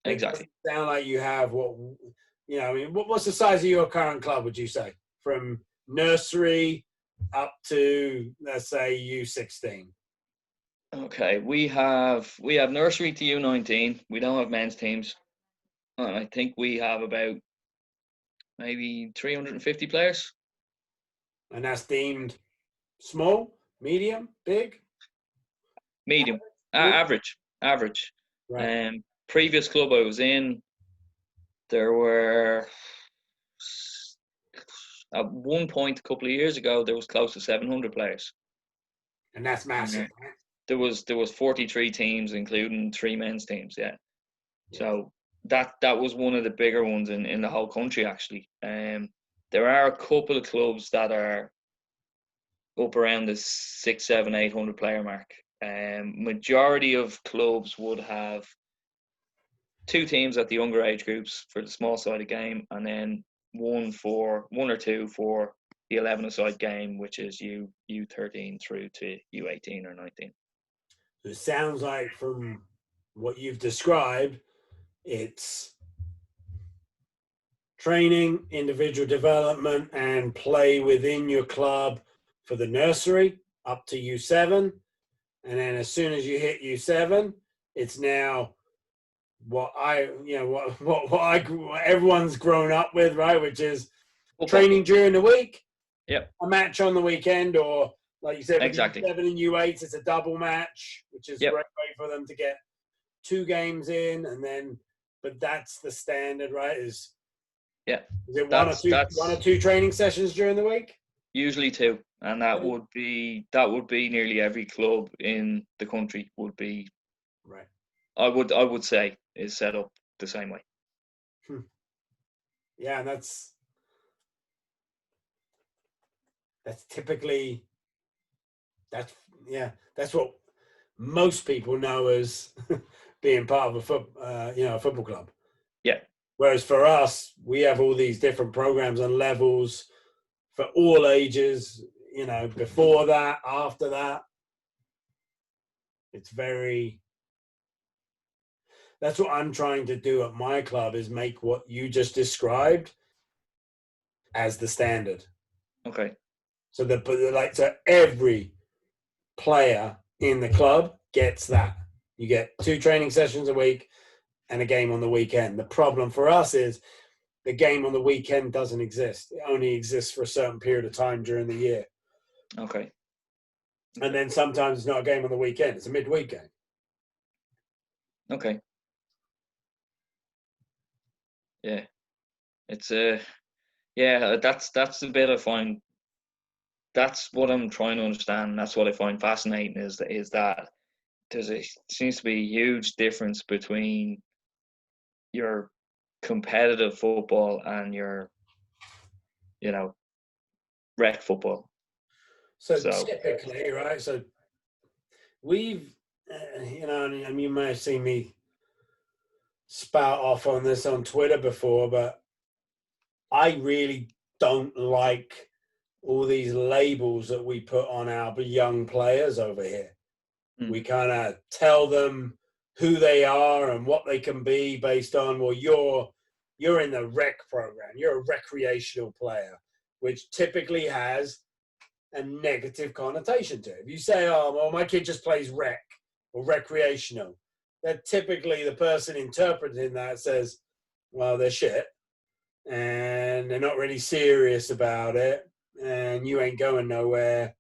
Exactly. It doesn't sound like you have what's the size of your current club, would you say? from nursery up to, let's say, U16? Okay, we have nursery to U19. We don't have men's teams. And I think we have about maybe 350 players. And that's deemed small, medium, big? Medium, Medium? average. Right. Previous club I was in, there were at one point a couple of years ago there was close to 700 players. And that's massive, Uh, right? there was 43 teams, including 3 men's teams. Yeah. So that was one of the bigger ones in the whole country, actually. There are a couple of clubs that are up around the 6, 7, 800 player mark. Majority of clubs would have 2 teams at the younger age groups for the small sided game, and then one or two for the 11-a-side game, which is U13 through to U18 or 19. It sounds like from what you've described, it's training, individual development, and play within your club for the nursery up to U7. And then as soon as you hit U7, it's now what everyone's grown up with, right? Which is training during the week, Yep. a match on the weekend, or like you said, with Exactly. U7 and U8, it's a double match, which is a Yep. great way for them to get 2 games in, and then, but that's the standard, right? Is it one or two training sessions during the week? Usually 2, and that would be nearly every club in the country would be. Right. I would say is set up the same way. Yeah, and that's typically that's what most people know as being part of a football club. Yeah. Whereas for us, we have all these different programs and levels for all ages. Before that, after that, it's very. That's what I'm trying to do at my club, is make what you just described as the standard. Okay. So so every player in the club gets that. You get 2 training sessions a week and a game on the weekend. The problem for us is the game on the weekend doesn't exist. It only exists for a certain period of time during the year. Okay. And then sometimes it's not a game on the weekend. It's a midweek game. Okay. Yeah. It's that's the bit I find. That's what I'm trying to understand. That's what I find fascinating is that seems to be a huge difference between your competitive football and your, rec football. So typically, right? So we've, and you may have seen me spout off on this on Twitter before, but I really don't like all these labels that we put on our young players over here. We kind of tell them who they are and what they can be based on, well, you're in the rec program, you're a recreational player, which typically has a negative connotation to it. If you say, oh, well, my kid just plays rec or recreational, that typically the person interpreting that says, well, they're shit and they're not really serious about it and you ain't going nowhere.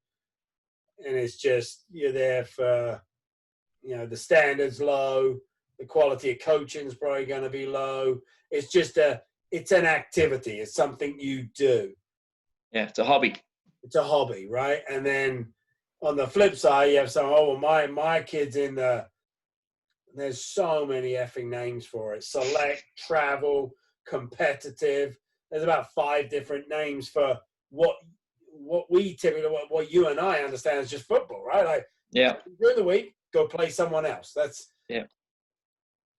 And it's just, you're there for, the standards low, the quality of coaching is probably going to be low. It's just it's an activity. It's something you do. Yeah, it's a hobby. It's a hobby, right? And then on the flip side, you have some, oh, well, my kid's in there's so many effing names for it. Select, travel, competitive. There's about 5 different names for what we typically, what you and I understand is just football, right? Like, during the week, go play someone else.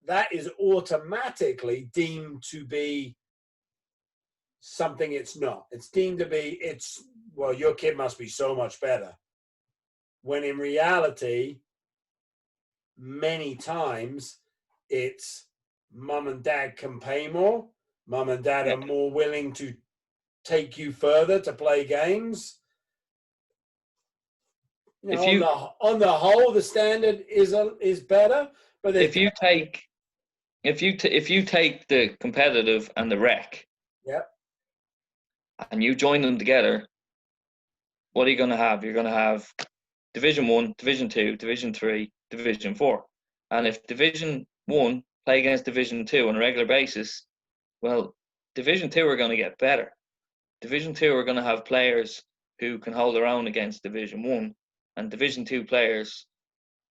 That is automatically deemed to be something it's not. It's deemed to be, well, your kid must be so much better. When in reality, many times it's mum and dad can pay more. Mum and dad are more willing to take you further to play games. You know, on the whole, the standard is better. But if you take the competitive and the rec, yeah, and you join them together, what are you going to have? You're going to have Division 1, Division 2, Division 3, Division 4. And if Division 1 play against Division 2 on a regular basis, well, Division 2 are going to get better. Division 2 are going to have players who can hold their own against Division 1, and Division 2 players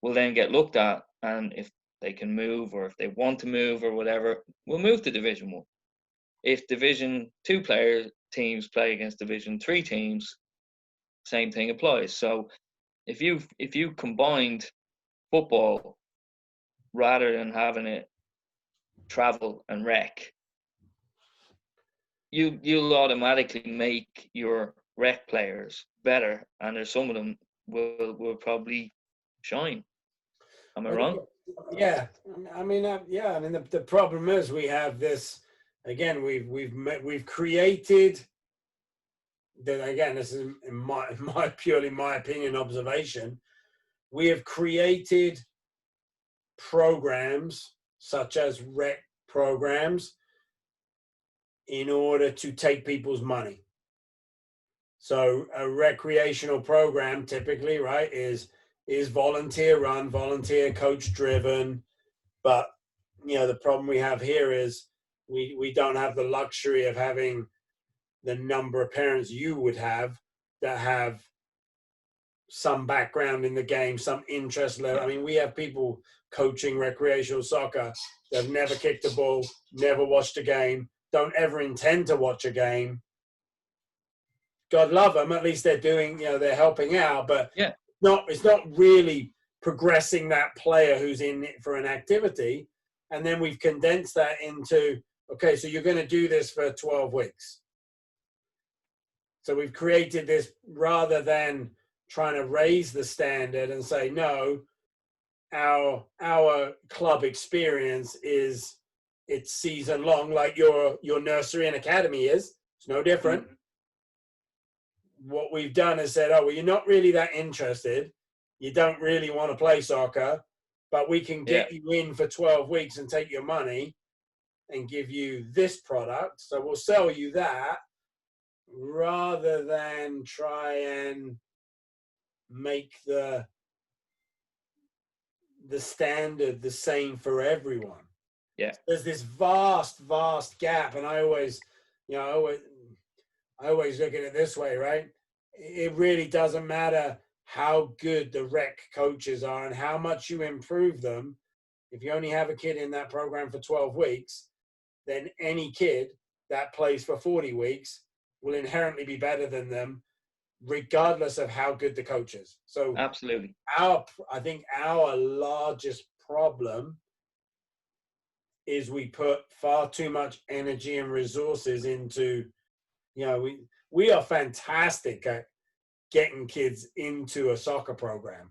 will then get looked at, and if they can move or if they want to move or whatever, will move to Division 1. If Division 2 teams play against Division 3 teams, same thing applies. So if you combined football rather than having it travel and rec, you'll automatically make your rec players better, and there's some of them will probably shine. Am I wrong? Yeah, I mean, yeah. I mean, the problem is we have this again. We've created that again. This is in my purely my opinion observation. We have created programs such as rec programs in order to take people's money. So a recreational program typically, right, is volunteer run, volunteer coach driven. But you know, the problem we have here is we don't have the luxury of having the number of parents you would have that have some background in the game, some interest level. I mean, we have people coaching recreational soccer that have never kicked a ball, never watched a game, don't ever intend to watch a game. God love them. At least they're doing, you know, they're helping out, but yeah, it's not really progressing that player who's in it for an activity. And then we've condensed that into, okay, so you're going to do this for 12 weeks. So we've created this rather than trying to raise the standard and say, no, our club experience is it's season long, like your nursery and academy is. It's no different. Mm-hmm. What we've done is said, oh, well, you're not really that interested. You don't really want to play soccer, but we can get you in for 12 weeks and take your money and give you this product. So we'll sell you that rather than try and make the standard the same for everyone. Yeah. There's this vast gap. And I always look at it this way, right? It really doesn't matter how good the rec coaches are and how much you improve them. If you only have a kid in that program for 12 weeks, then any kid that plays for 40 weeks will inherently be better than them, regardless of how good the coach is. So absolutely, I think our largest problem is we put far too much energy and resources into, you know, we are fantastic at getting kids into a soccer program.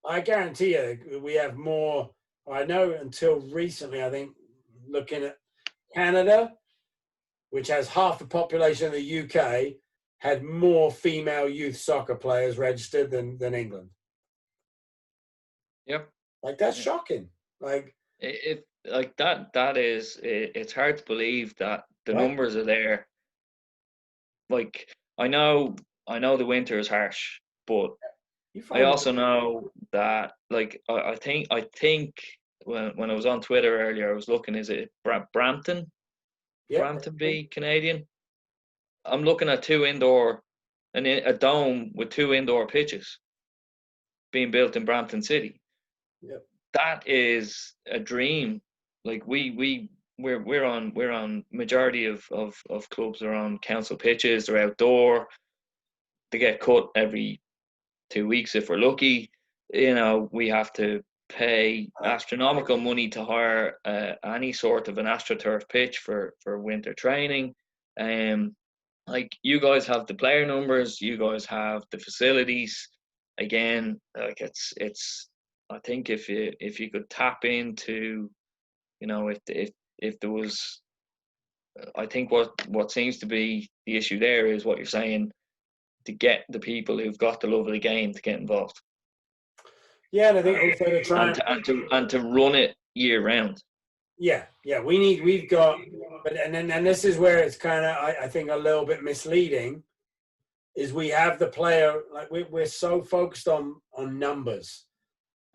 I guarantee you we have more. I know until recently, I think, looking at Canada, which has half the population of the UK, had more female youth soccer players registered than England. Yep. Like, that's shocking. Like, it's hard to believe that the numbers are there. Like, I know the winter is harsh, but I also know that, like, I think when I was on Twitter earlier, I was looking, is it Brampton? Yep. Brampton be Canadian? I'm looking at a dome with 2 indoor pitches being built in Brampton City. Yep. That is a dream. Like, we're on majority of clubs are on council pitches. They're outdoor. They get cut every 2 weeks if we're lucky. You know, we have to pay astronomical money to hire any sort of an AstroTurf pitch for winter training. Like, you guys have the player numbers, you guys have the facilities. Again, like, it's I think if you could tap into, you know, if there was I think what seems to be the issue there is what you're saying, to get the people who've got the love of the game to get involved. Yeah, and I think also to try and to run it year round. Yeah, we've got, but and this is where it's kind of I think a little bit misleading, is we have the player, like we're so focused on numbers,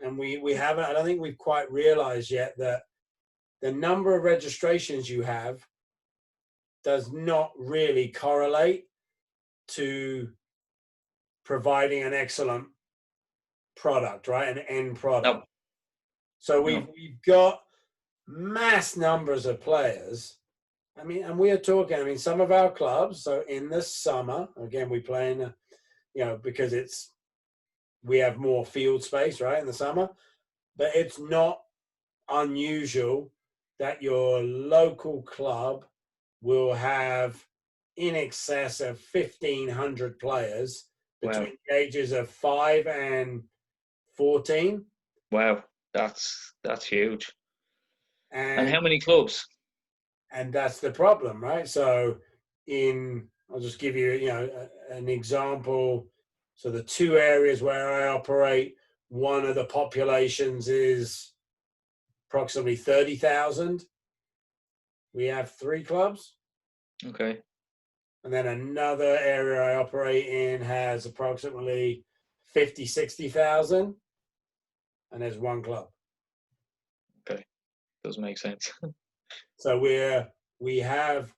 and we haven't, I don't think we've quite realized yet that the number of registrations you have does not really correlate to providing an excellent product, right? An end product. No. So we've got mass numbers of players. I mean, and we are talking, I mean, some of our clubs, so in the summer, again, we play in, because we have more field space, right, in the summer, but it's not unusual that your local club will have in excess of 1,500 players between the ages of 5 and 14. Wow, that's huge. And And how many clubs? And that's the problem, right? So I'll just give you, an example. So the two areas where I operate, one of the populations is approximately 30,000. We have 3 clubs. Okay. And then another area I operate in has approximately 50, 60,000. And there's 1 club. Okay. Does make sense. So we have,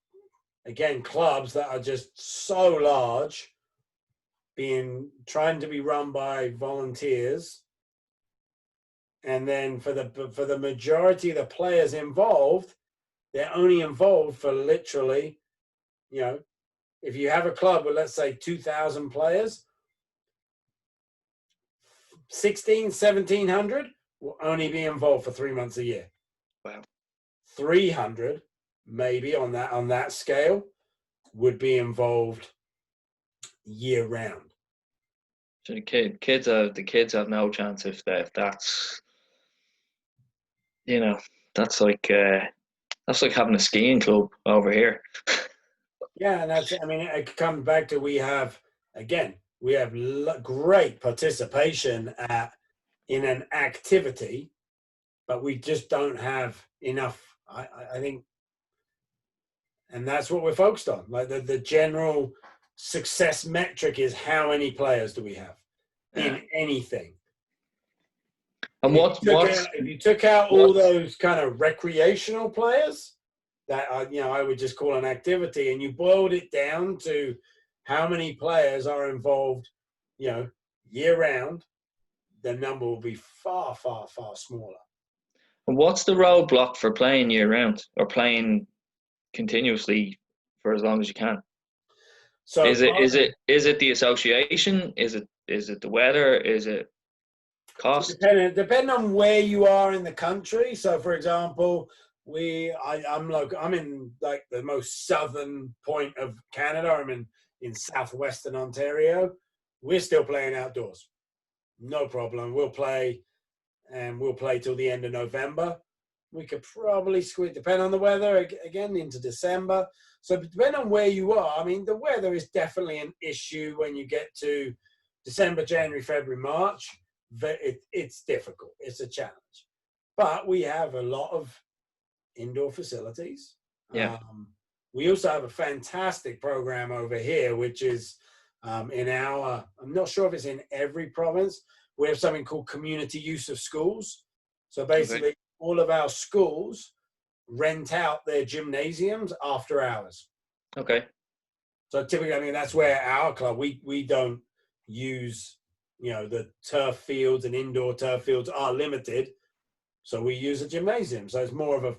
again, clubs that are just so large, trying to be run by volunteers, and then for the majority of the players involved, they're only involved for literally, if you have a club with, let's say, 2,000 players, 1,700 will only be involved for 3 months a year. Wow. 300 maybe on that scale would be involved year round. So the kids have no chance if that's that's like having a skiing club over here. Yeah, and it comes back to we have great participation in an activity, but we just don't have enough. I think, and that's what we're focused on. Like the general success metric is how many players do we have in anything. And if you took out all those kind of recreational players that I would just call an activity, and you boiled it down to how many players are involved, year round, the number will be far, far, far smaller. And what's the roadblock for playing year round or playing continuously for as long as you can? So is it the association? Is it the weather? Is it cost? Depending on where you are in the country. So, for example, I'm in like the most southern point of Canada. I'm in southwestern Ontario. We're still playing outdoors, no problem. We'll play till the end of November. We could probably squeeze, depending on the weather, again into December. So depending on where you are, I mean, the weather is definitely an issue when you get to December, January, February, March. It's difficult. It's a challenge. But we have a lot of indoor facilities. Yeah. We also have a fantastic program over here, which is I'm not sure if it's in every province. We have something called community use of schools. So basically, all of our schools rent out their gymnasiums after hours. Okay. So typically, that's where our club, we don't use, the turf fields, and indoor turf fields are limited. So we use a gymnasium. So it's more of a,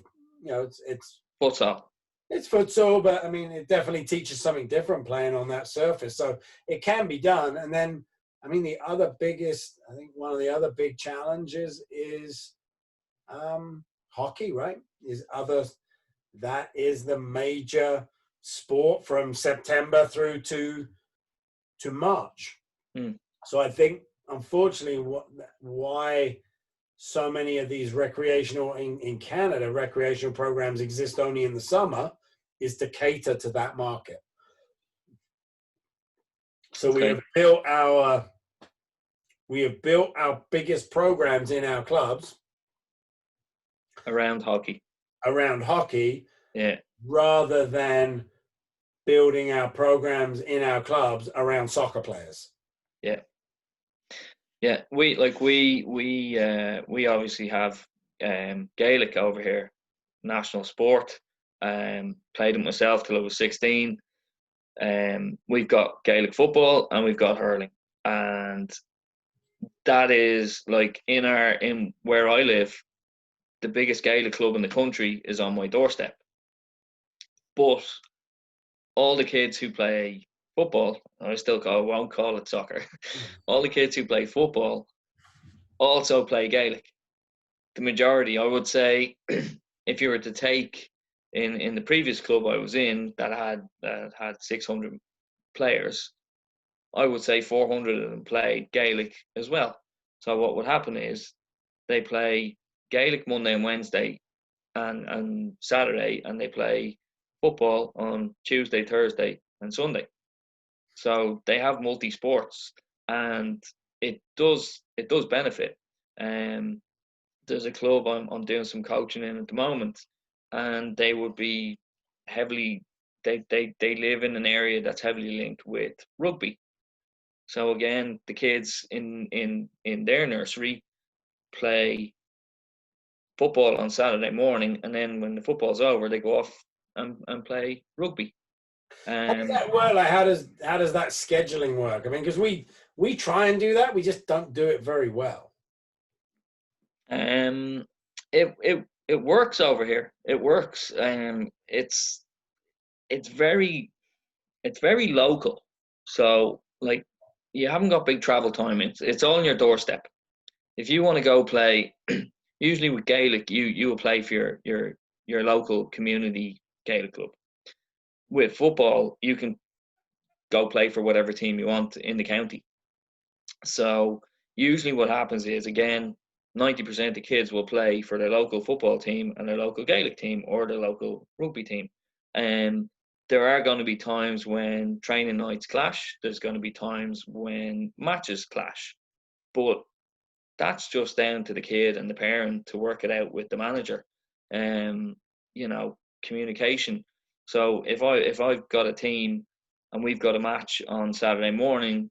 it's futsal. It's futsal, but it definitely teaches something different playing on that surface. So it can be done. And then, one of the other big challenges is hockey, right? That is the major sport from September through to March. So I think, unfortunately, why so many of these in Canada, recreational programs exist only in the summer is to cater to that market. So Okay. we have built our biggest programs in our clubs around hockey. Yeah. Rather than building our programs in our clubs around soccer players. Yeah. Yeah, we obviously have Gaelic over here, national sport. Played it myself till I was 16. We've got Gaelic football and we've got hurling, and that is like in where I live, the biggest Gaelic club in the country is on my doorstep. But all the kids who play football, I won't call it soccer. All the kids who play football also play Gaelic. The majority, I would say, if you were to take in the previous club I was in that had 600 players, I would say 400 of them played Gaelic as well. So what would happen is they play Gaelic Monday and Wednesday and Saturday, and they play football on Tuesday, Thursday, and Sunday. So they have multi sports, and it does benefit. There's a club I'm doing some coaching in at the moment, and they would be heavily they live in an area that's heavily linked with rugby. So again, the kids in their nursery play football on Saturday morning, and then when the football's over, they go off and play rugby. How does that work? Like, how does that scheduling work? I mean, because we try and do that, we just don't do it very well. It works over here. It works. It's very local. So like, you haven't got big travel time. It's all on your doorstep. If you want to go play, usually with Gaelic, you will play for your local community Gaelic club. With football, you can go play for whatever team you want in the county. So usually what happens is, again, 90% of the kids will play for their local football team and their local Gaelic team or their local rugby team. And there are going to be times when training nights clash. There's going to be times when matches clash. But that's just down to the kid and the parent to work it out with the manager. Communication. So if I've got a team and we've got a match on Saturday morning,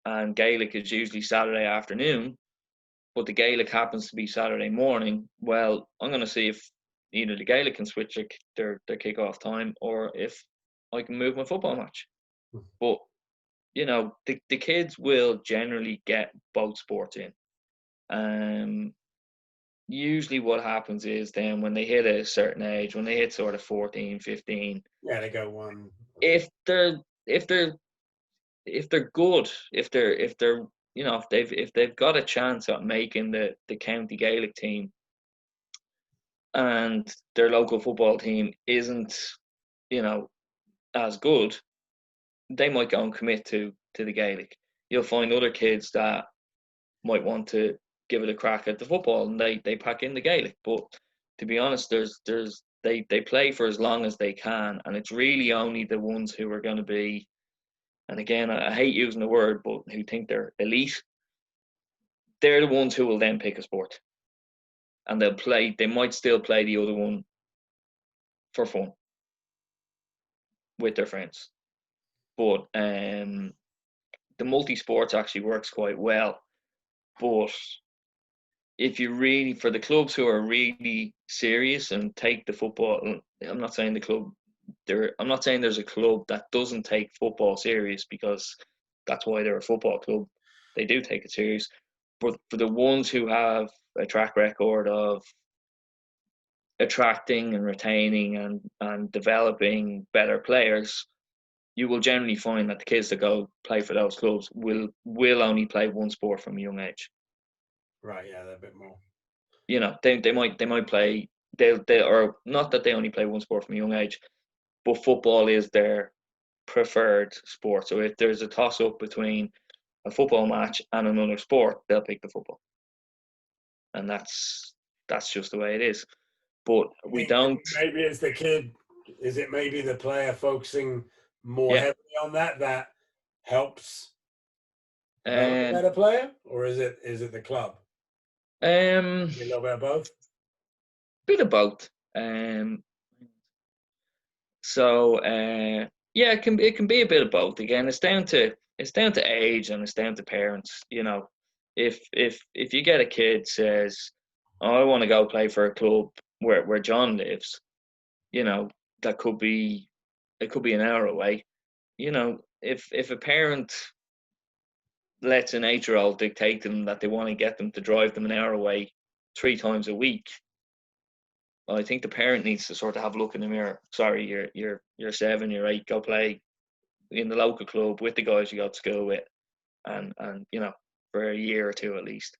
and Gaelic is usually Saturday afternoon, but the Gaelic happens to be Saturday morning, well, I'm going to see if either the Gaelic can switch their kick-off time, or if I can move my football match. But, the kids will generally get both sports in. Usually what happens is then when they hit a certain age, when they hit sort of 14, 15, yeah, they go one. If they're good, if they've got a chance at making the county Gaelic team, and their local football team isn't, as good, they might go and commit to the Gaelic. You'll find other kids that might want to give it a crack at the football, and they pack in the Gaelic. But to be honest, they play for as long as they can, and it's really only the ones who are going to be, and again, I hate using the word, but who think they're elite, they're the ones who will then pick a sport. And they might still play the other one for fun with their friends. But the multi-sports actually works quite well. But if you really, for the clubs who are really serious and take the football, I'm not saying there's a club that doesn't take football serious, because that's why they're a football club. They do take it serious. But for the ones who have a track record of attracting and retaining and developing better players, you will generally find that the kids that go play for those clubs will only play one sport from a young age. Right, yeah, they're a bit more. They might play. They or not that they only play one sport from a young age, but football is their preferred sport. So if there's a toss up between a football match and another sport, they'll pick the football, and that's just the way it is. But we don't. Maybe it's the kid Is it maybe the player focusing more Yeah. heavily on that helps develop a Um, better player, or is it the club? um, A little bit of both. bit of both. So yeah, it can be a bit of both. Again, it's down to age and it's down to parents. If you get a kid says, "Oh, I want to go play for a club where John lives," that could be an hour away. If a parent lets an 8-year-old dictate to them that they want to get them to drive them an hour away 3 times a week, well, I think the parent needs to sort of have a look in the mirror. Sorry, you're 7, you're 8. Go play in the local club with the guys you go to school with, and for a year or two at least.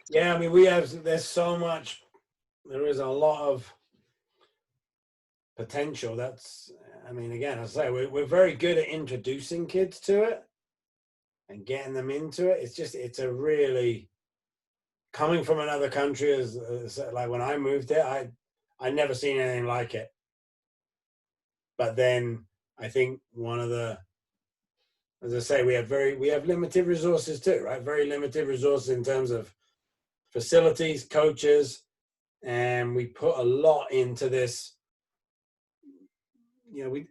Yeah, I mean, there's so much. There is a lot of potential. I mean, again, as I say, we're very good at introducing kids to it and getting them into it. It's a really, coming from another country, as like when I moved there, I never seen anything like it. But then I think as I say, we have limited resources too, right? Very limited resources in terms of facilities, coaches, and we put a lot into this. We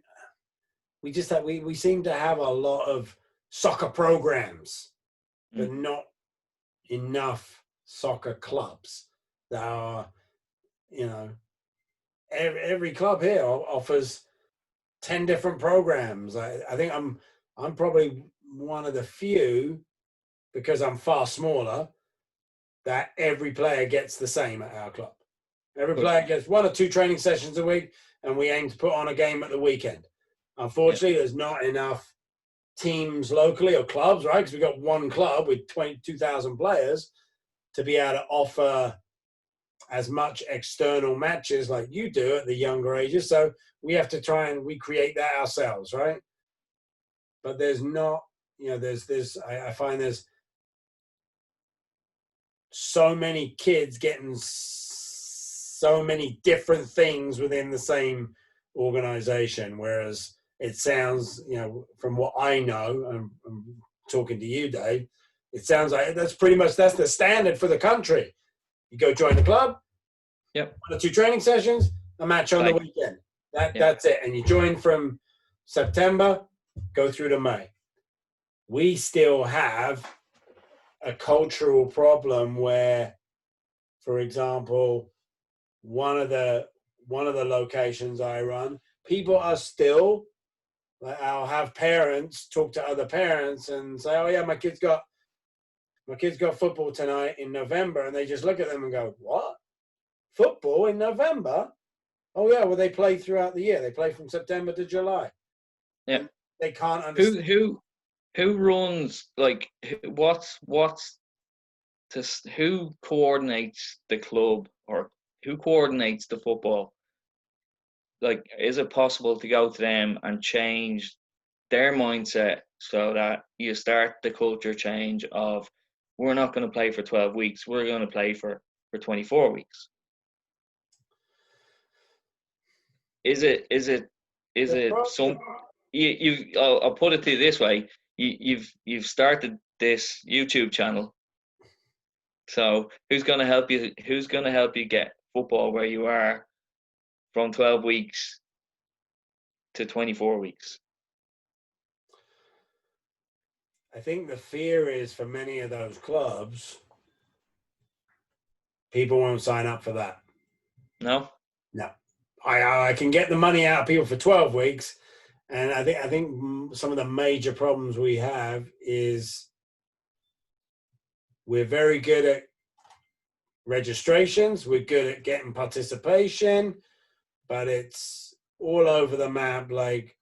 seem to have a lot of soccer programs, but not enough soccer clubs that are, every club here offers 10 different programs. I think I'm probably one of the few, because I'm far smaller, that every player gets the same at our club. Every player gets 1 or 2 training sessions a week, and we aim to put on a game at the weekend. Unfortunately, there's not enough teams locally or clubs, right? Because we've got one club with 22,000 players to be able to offer as much external matches like you do at the younger ages. So we have to try and recreate that ourselves, right? But there's not, I find there's so many kids getting so many different things within the same organization, whereas it sounds, from what I know, I'm talking to you, Dave, it sounds like that's the standard for the country. You go join the club, Yep. 1 or 2 training sessions, a match on the weekend. That's it. And you join from September, go through to May. We still have a cultural problem where, for example, one of the locations I run, people are still, like, I'll have parents talk to other parents and say, "Oh yeah, my kid's got football tonight in November," and they just look at them and go, "What? Football in November? Oh yeah, well they play throughout the year. They play from September to July." Yeah. And they can't understand. Who runs, like, who coordinates the club, or who coordinates the football? Like, is it possible to go to them and change their mindset so that you start the culture change of, we're not going to play for 12 weeks, we're going to play for 24 weeks? Is it some, I'll put it to you this way, you've started this YouTube channel, so who's going to help you get football where you are from 12 weeks to 24 weeks? I think the fear is, for many of those clubs, people won't sign up for that. No. I can get the money out of people for 12 weeks. And I think some of the major problems we have is we're very good at registrations. We're good at getting participation, but it's all over the map. Like,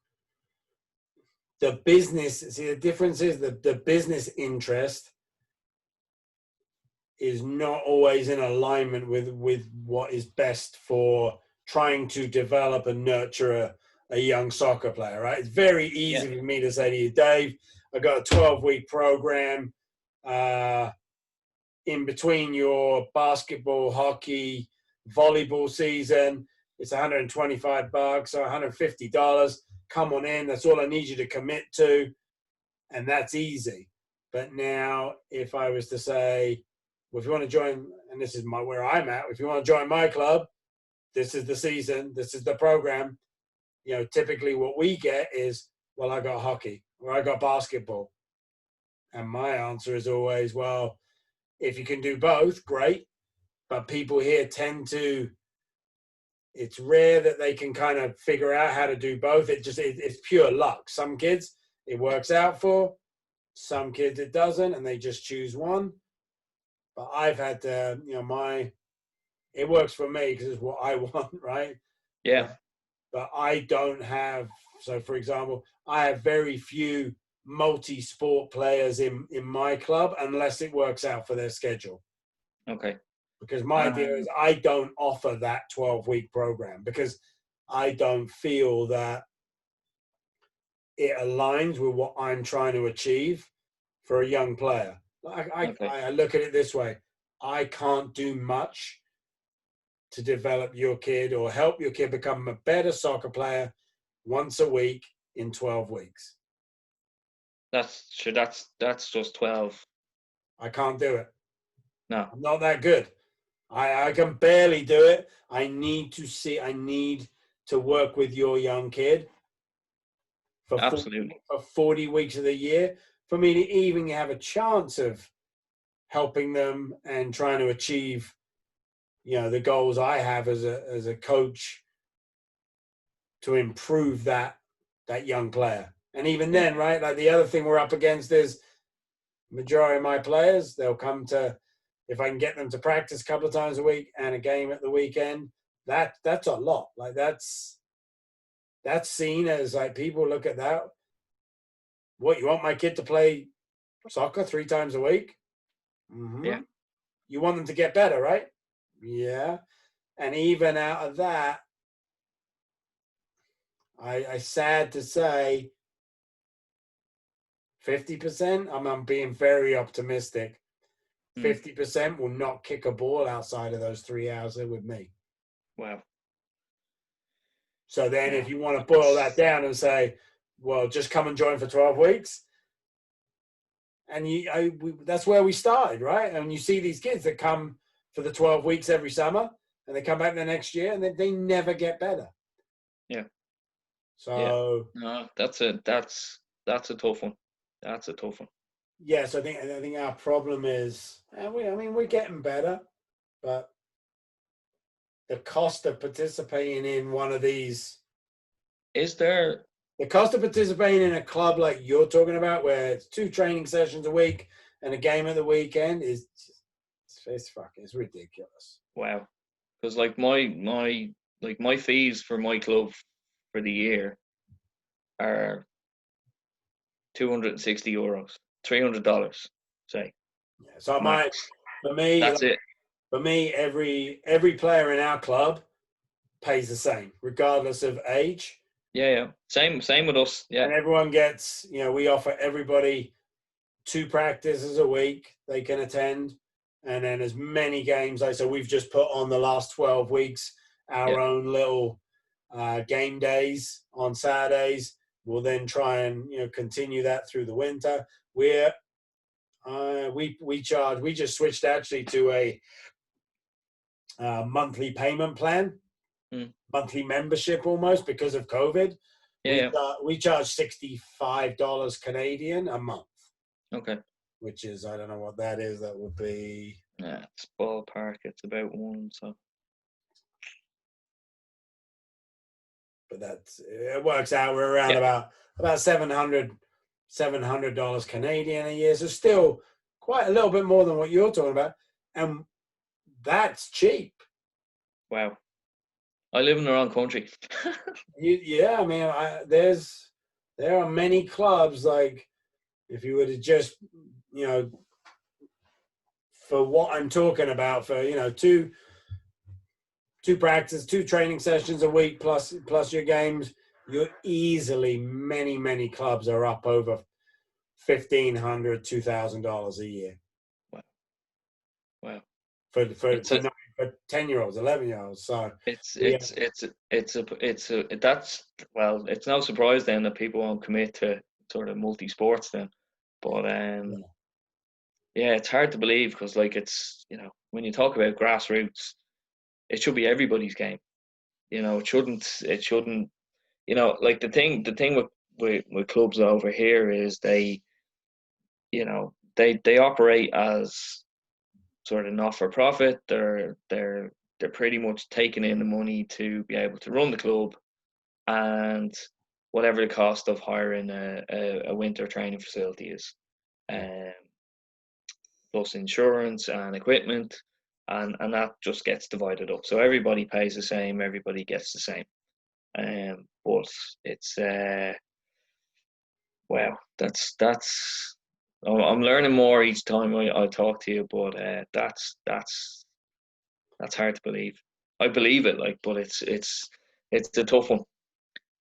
the business, see, the difference is the business interest is not always in alignment with what is best for trying to develop and nurture a young soccer player, right? It's very easy for me to say to you, "Dave, I got a 12-week program in between your basketball, hockey, volleyball season. it's $125 or $150. Come on in. That's all I need you to commit to. And that's easy. But now if I was to say, well, if you want to join, and this is where I'm at, if you want to join my club, this is the season, this is the program. Typically what we get is, well, I got hockey or I got basketball. And my answer is always, well, if you can do both, great. But people here tend to, it's rare that they can kind of figure out how to do both. It's pure luck. Some kids it works out for, some kids it doesn't, and they just choose one. But I've had to, it works for me because it's what I want, right? Yeah. But I don't have, so for example, I have very few multi-sport players in my club unless it works out for their schedule. Okay. Because my idea is I don't offer that 12-week program because I don't feel that it aligns with what I'm trying to achieve for a young player. I look at it this way. I can't do much to develop your kid or help your kid become a better soccer player once a week in 12 weeks. That's just 12. I can't do it. No. I'm not that good. I can barely do it. I need to work with your young kid for 40 weeks of the year for me to even have a chance of helping them and trying to achieve, the goals I have as a coach to improve that young player. And even then, right, like the other thing we're up against is majority of my players, they'll come to, if I can get them to practice a couple of times a week and a game at the weekend, that's a lot. Like that's seen as like people look at that. What, you want my kid to play soccer 3 times a week? Mm-hmm. Yeah. You want them to get better, right? Yeah. And even out of that, I sad to say 50%, I'm being very optimistic. 50% will not kick a ball outside of those 3 hours there with me. Wow. So then if you want to boil that down and say, well, just come and join for 12 weeks. And that's where we started, right? And you see these kids that come for the 12 weeks every summer and they come back the next year and they never get better. Yeah. So no, that's a tough one. That's a tough one. Yes, I think our problem is, we're getting better, but the cost of participating in one of these. Is there the cost of participating in a club like you're talking about, where it's 2 training sessions a week and a game at the weekend, it's ridiculous. Wow, because like my fees for my club for the year are €260, $300. Say. Yeah, so for me, that's it. For me, every player in our club pays the same, regardless of age. Yeah. Same with us. Yeah. And everyone gets, we offer everybody 2 practices a week they can attend, and then as many games. So we've just put on the last 12 weeks our own little game days on Saturdays. We'll then try and continue that through the winter. We charge. We just switched actually to a monthly payment plan, monthly membership almost because of COVID. We charge $65 Canadian a month. Okay. Which is, I don't know what that is. That would be. Yeah, it's ballpark. It's about 1. So. But it works out. We're around about $700 Canadian a year. So still quite a little bit more than what you're talking about, and that's cheap. Wow. I live in the wrong country. There are many clubs, like if you were to just, for what I'm talking about, for, 2 practice, 2 training sessions a week plus your games, you're easily, many clubs are up over $1,500, $2,000 a year. Wow. For for 10-year-olds, 11-year-olds. So It's yeah, it's it's that's, well, it's no surprise then that people won't commit to sort of multi sports then. But yeah, it's hard to believe because like it's, when you talk about grassroots, it should be everybody's game. It shouldn't, like the thing with clubs over here is they operate as sort of not for profit. They're pretty much taking in the money to be able to run the club, and whatever the cost of hiring a winter training facility is, um, plus insurance and equipment, and that just gets divided up. So everybody pays the same, everybody gets the same. But it's wow, I'm learning more each time I talk to you, but that's hard to believe. I believe it, like, but it's a tough one.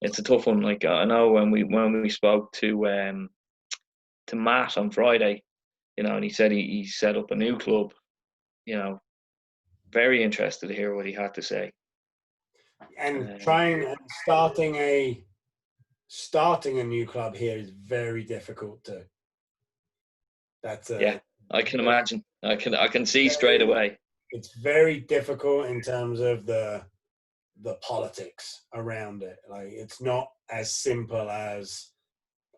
It's a tough one. Like, I know when we spoke to Matt on Friday, and he said he set up a new club. Very interested to hear what he had to say. and Um, trying and starting a new club here is very difficult too. That's yeah, a I can imagine. I can see straight away. it's very difficult in terms of the politics around it. Like, it's not as simple as,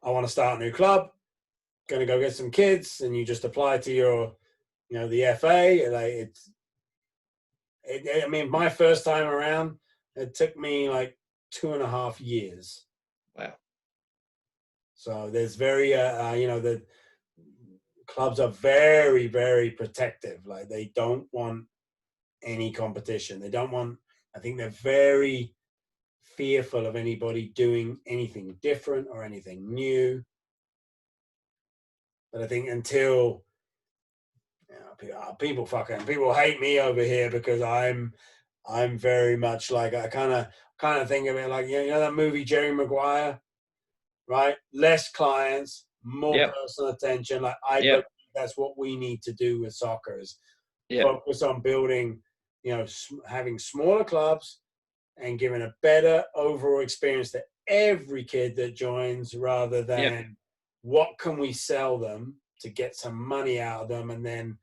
I want to start a new club, going to go get some kids, and you just apply to your, the FA. Like, I mean, my first time around, it took me like 2.5 years. Wow. So there's very, the clubs are very, very protective. Like, they don't want any competition. They don't want, I think they're very fearful of anybody doing anything different or anything new. But I think until, people hate me over here because I'm very much like, I kind of think of it like, that movie Jerry Maguire, right? Less clients, more Yep. personal attention. Like, I believe Yep. that's what we need to do with soccer, is Yep. focus on building, having smaller clubs and giving a better overall experience to every kid that joins, rather Yep. than what can we sell them to get some money out of them, and then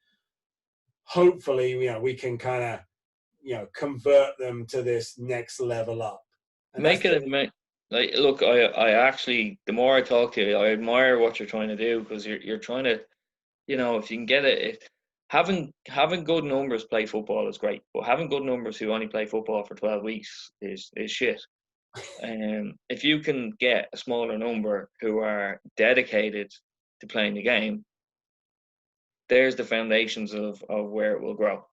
hopefully we can kind of convert them to this next level up. And that's Like, look, I actually, the more I talk to you, I admire what you're trying to do, because you're trying to, if you can get having good numbers play football is great, but having good numbers who only play football for 12 weeks is shit. If you can get a smaller number who are dedicated to playing the game, there's the foundations of where it will grow.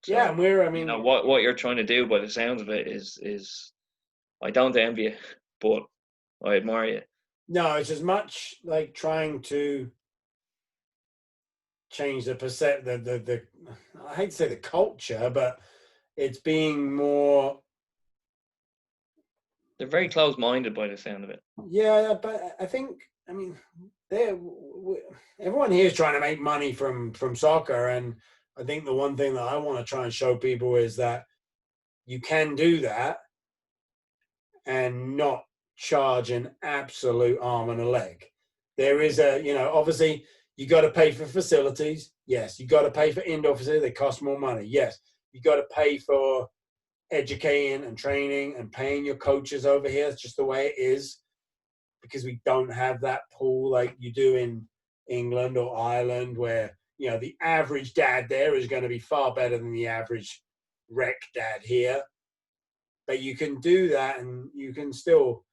yeah. So, And I mean, what you're trying to do, by the sounds of it, is I don't envy you, but I admire you. no, it's as much like trying to change the the I hate to say the culture, but it's being more. They're very close-minded by the sound of it. Yeah, but I think, I mean, everyone here is trying to make money from soccer, and I think the one thing that I want to try and show people is that you can do that and not charge an absolute arm and a leg. There is obviously you got to pay for facilities. Yes, you got to pay for indoor facilities. They cost more money. Yes, you got to pay for educating and training and paying your coaches over here. It's just the way it is, because we don't have that pool like you do in England or Ireland, where the average dad there is going to be far better than the average rec dad here. But you can do that, and you can still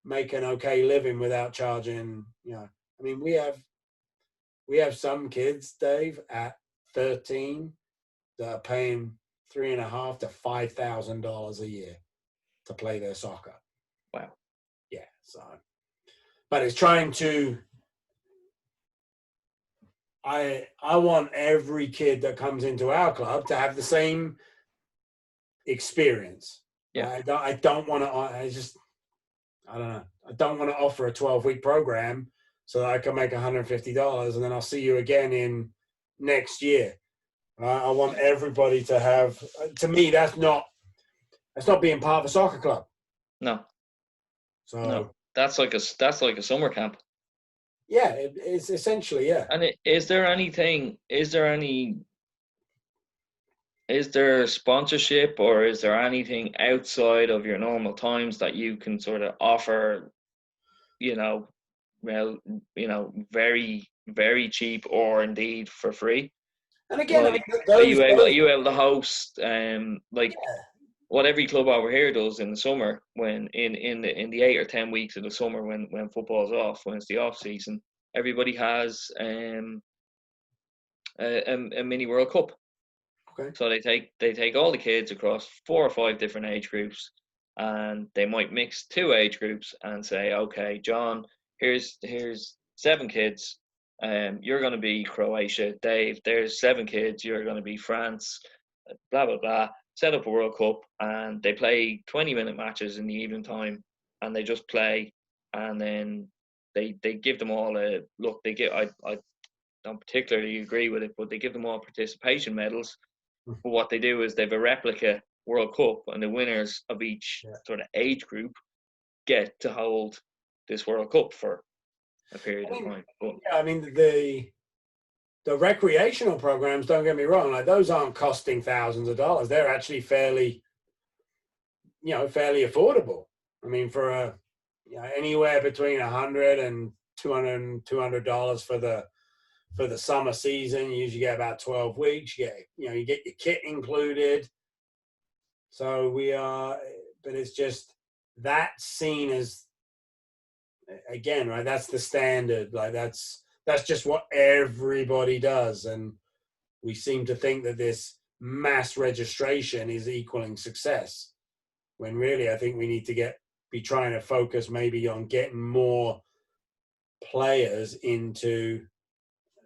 make an okay living without charging. I mean, we have some kids, Dave, at 13 that are paying $3,500 to $5,000 a year to play their soccer. Wow. Yeah. So, but it's trying to. I want every kid that comes into our club to have the same experience. Yeah. I don't want to. I don't know. I don't want to offer a 12-week program so that I can make $150 and then I'll see you again in next year. I want everybody to have. To me, that's not being part of a soccer club. No, So no, that's like a summer camp. yeah, it's essentially, yeah. And is there sponsorship, or is there anything outside of your normal times that you can sort of offer, you know, well, very, very cheap, or indeed for free? And again, I Like, mean, those are you able to host, like yeah, what every club over here does in the summer, when in the 8 or 10 weeks of the summer, when football's off, when it's the off season, everybody has a mini World Cup. okay, So they take all the kids across 4 or 5 different age groups, and they might mix 2 age groups and say, okay, John, here's 7 kids. You're going to be Croatia. Dave, there's 7 kids. You're going to be France. Blah blah blah. Set up a World Cup, and they play 20-minute matches in the evening time, and they just play, and then they give them all a look. They get I don't particularly agree with it, but they give them all participation medals. But what they do is they have a replica World Cup, and the winners of each yeah. sort of age group get to hold this World Cup for a period I of mean, time. But yeah, I mean the recreational programs. Don't get me wrong; like those aren't costing thousands of dollars. They're actually fairly affordable. I mean, for anywhere between $100 and $200 for the summer season. You usually get about 12 weeks. You get your kit included. So but it's just that seen as, again, right? That's the standard. Like that's just what everybody does, and we seem to think that this mass registration is equaling success. When really, I think we need to be trying to focus maybe on getting more players into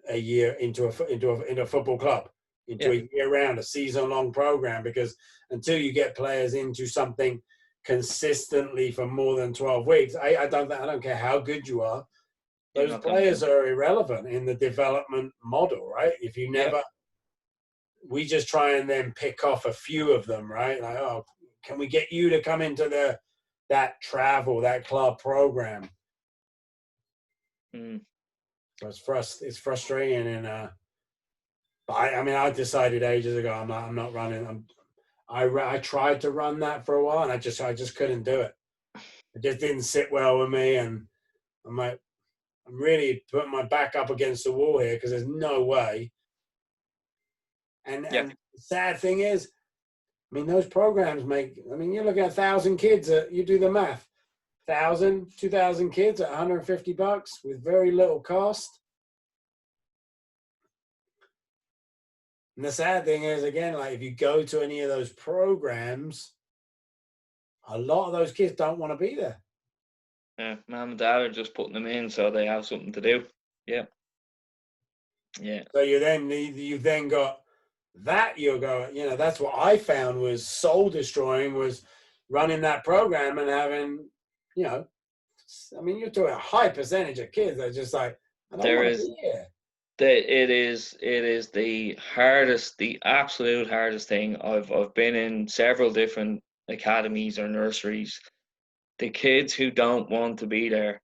a football club, into yeah, a year-round, a season-long program. Because until you get players into something consistently for more than 12 weeks, I don't care how good you are, you're those not going players to. are irrelevant in the development model, right? If you Yeah. never, we just try and then pick off a few of them, right? Like, oh, can we get you to come into that club program? Mm. So it's frustrating, and I mean, I decided ages ago I'm not running. I tried to run that for a while, and I just couldn't do it. It just didn't sit well with me, and I'm like, I'm really putting my back up against the wall here, because there's no way. Yeah. And the sad thing is, I mean, those programs make. I mean, you look at 1,000 kids. You do the math. 2,000 kids at $150 with very little cost. And the sad thing is, again, like if you go to any of those programs, a lot of those kids don't want to be there. Yeah, mom and dad are just putting them in so they have something to do. Yeah. Yeah. So you've then got that you're going. That's what I found was soul destroying, was running that program and having, you know, I mean, you're talking a high percentage of kids that are just like, I don't There want to is be here. it is the absolute hardest thing. I've been in several different academies or nurseries. The kids who don't want to be there,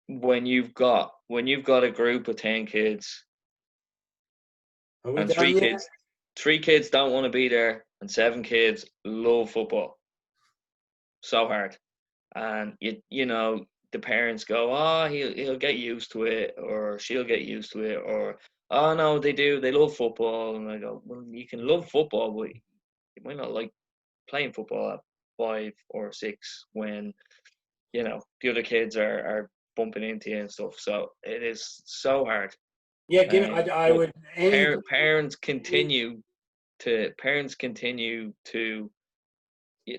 when you've got a group of 10 kids, Are we and done three yet? kids three kids don't want to be there, and 7 kids love football so hard. And the parents go, oh, he'll get used to it, or she'll get used to it, or oh no, they love football. And I go, well, you can love football, but you might not like playing football at 5 or 6, when the other kids are bumping into you and stuff. So it is so hard. Yeah, I But would, anything. parents continue to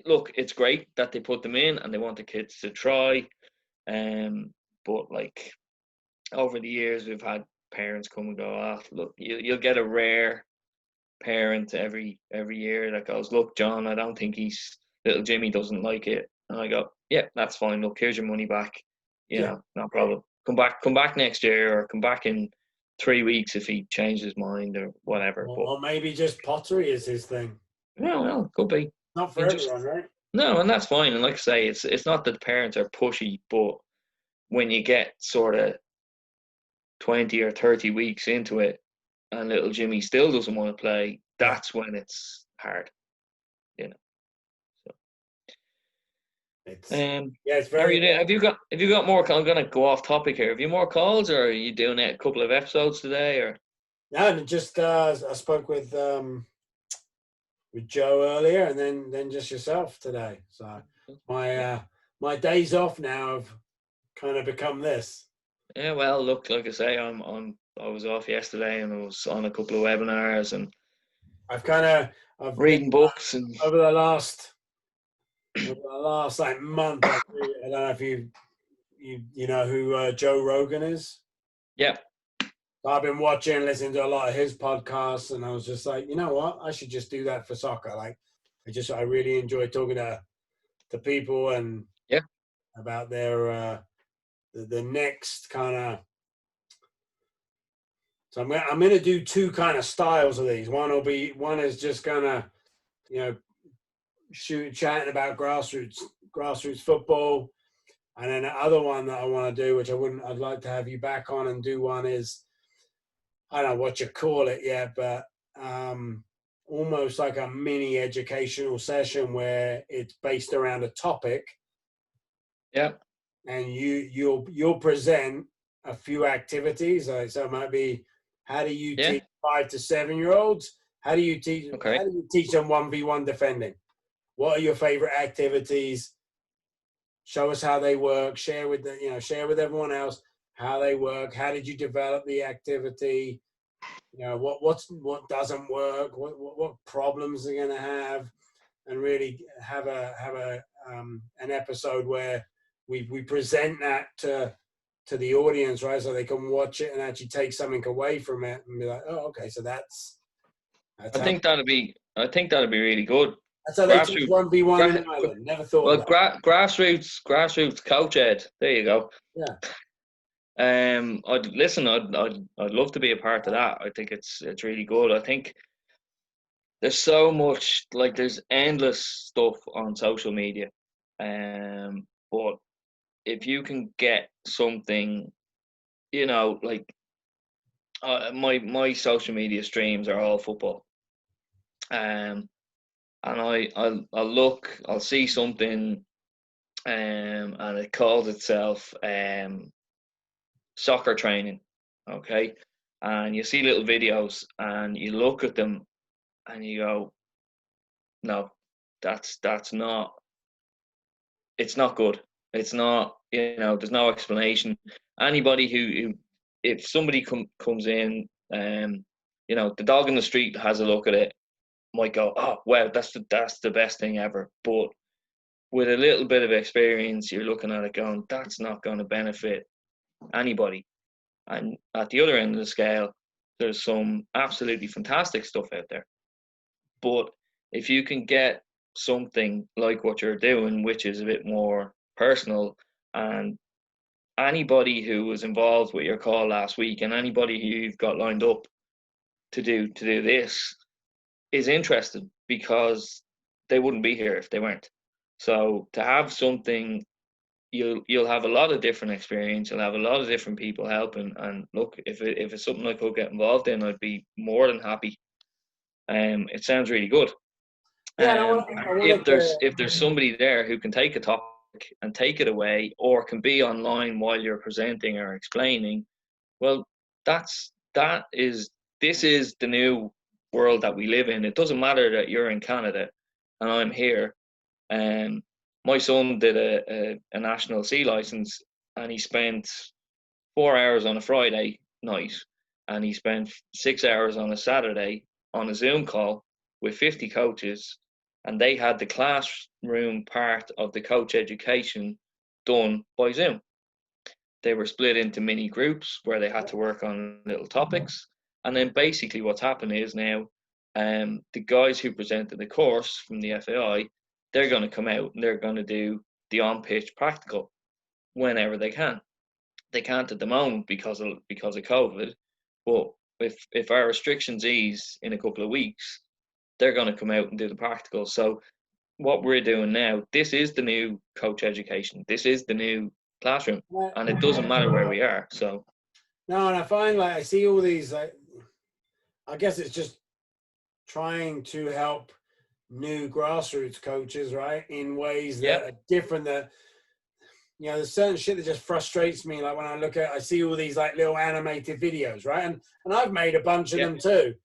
look. It's great that they put them in and they want the kids to try. But like, over the years, we've had parents come and go, oh, look, you'll get a rare parent every year that goes, look, John, I don't think little Jimmy doesn't like it. And I go, yeah, that's fine. Look, here's your money back. Yeah. No problem. Come back next year, or come back in 3 weeks if he changed his mind or whatever. But Or maybe just pottery is his thing. well, could be. Not for You just everyone, right? no, and that's fine. And like I say, it's not that the parents are pushy, but when you get sort of 20 or 30 weeks into it, and little Jimmy still doesn't want to play, that's when it's hard, you know. It's So, it's how are very. you doing? Have you got more? I'm gonna go off topic here. Have you more calls, or are you doing a couple of episodes today, or? No, and just I spoke with Joe earlier, and then just yourself today. So my days off now have kind of become this. Yeah, well, look, like I say, I was off yesterday, and I was on a couple of webinars and I've been reading books and. over the last like month. I don't know if you know who Joe Rogan is. Yeah. I've been watching and listening to a lot of his podcasts, and I was just like, you know what, I should just do that for soccer. Like, I really enjoy talking to people and Yeah. about their the next kind of. So I'm gonna do two kind of styles of these. One is just gonna, chatting about grassroots football, and then the other one that I want to do, which I'd like to have you back on and do one is, I don't know what you call it yet, but almost like a mini educational session where it's based around a topic. Yeah. And you'll present a few activities. So it might be, how do you teach 5 to 7 year olds? How do you teach them 1v1 defending? What are your favorite activities? Show us how they work. Share with everyone else how they work. How did you develop the activity? What doesn't work? What problems they're going to have, and really have an episode where we present that to the audience, right? So they can watch it and actually take something away from it and be like, oh, okay, so that's I think that'd be really good. That's how they teach 1v1 in Ireland. Never thought of that. Grassroots coach ed. There you go. Yeah. I'd love to be a part of that. I think it's really good. I think there's so much, like, there's endless stuff on social media. But if you can get something, like, my social media streams are all football. And I'll see something, and it calls itself soccer training, okay? And you see little videos and you look at them and you go, no, that's not, it's not good. It's not, there's no explanation. Anybody who if somebody comes in, the dog in the street has a look at it, might go, oh, wow, that's the best thing ever. But with a little bit of experience, you're looking at it going, that's not going to benefit anybody. And at the other end of the scale, there's some absolutely fantastic stuff out there. But if you can get something like what you're doing, which is a bit more personal, and anybody who was involved with your call last week and anybody who you've got lined up to do this is interested, because they wouldn't be here if they weren't. So to have something, you'll have a lot of different experience. You'll have a lot of different people helping. And look, if it's something I could get involved in, I'd be more than happy. It sounds really good. Yeah, if there's somebody there who can take a topic and take it away, or can be online while you're presenting or explaining, well, this is the new world that we live in. It doesn't matter that you're in Canada and I'm here. My son did a national C license, and he spent 4 hours on a Friday night, and he spent 6 hours on a Saturday on a Zoom call with 50 coaches, and they had the classroom part of the coach education done by Zoom. They were split into mini groups where they had to work on little topics. And then basically what's happened is now, the guys who presented the course from the FAI, they're going to come out and they're going to do the on-pitch practical whenever they can. They can't at the moment because of COVID, But if our restrictions ease in a couple of weeks, they're going to come out and do the practical. So what we're doing now, this is the new coach education. This is the new classroom, and it doesn't matter where we are. So no, and I find like I see all these like, I guess it's just trying to help new grassroots coaches, right, in ways that are different. That, you know, there's certain shit that just frustrates me. Like when I see all these like little animated videos, right, and I've made a bunch of them too.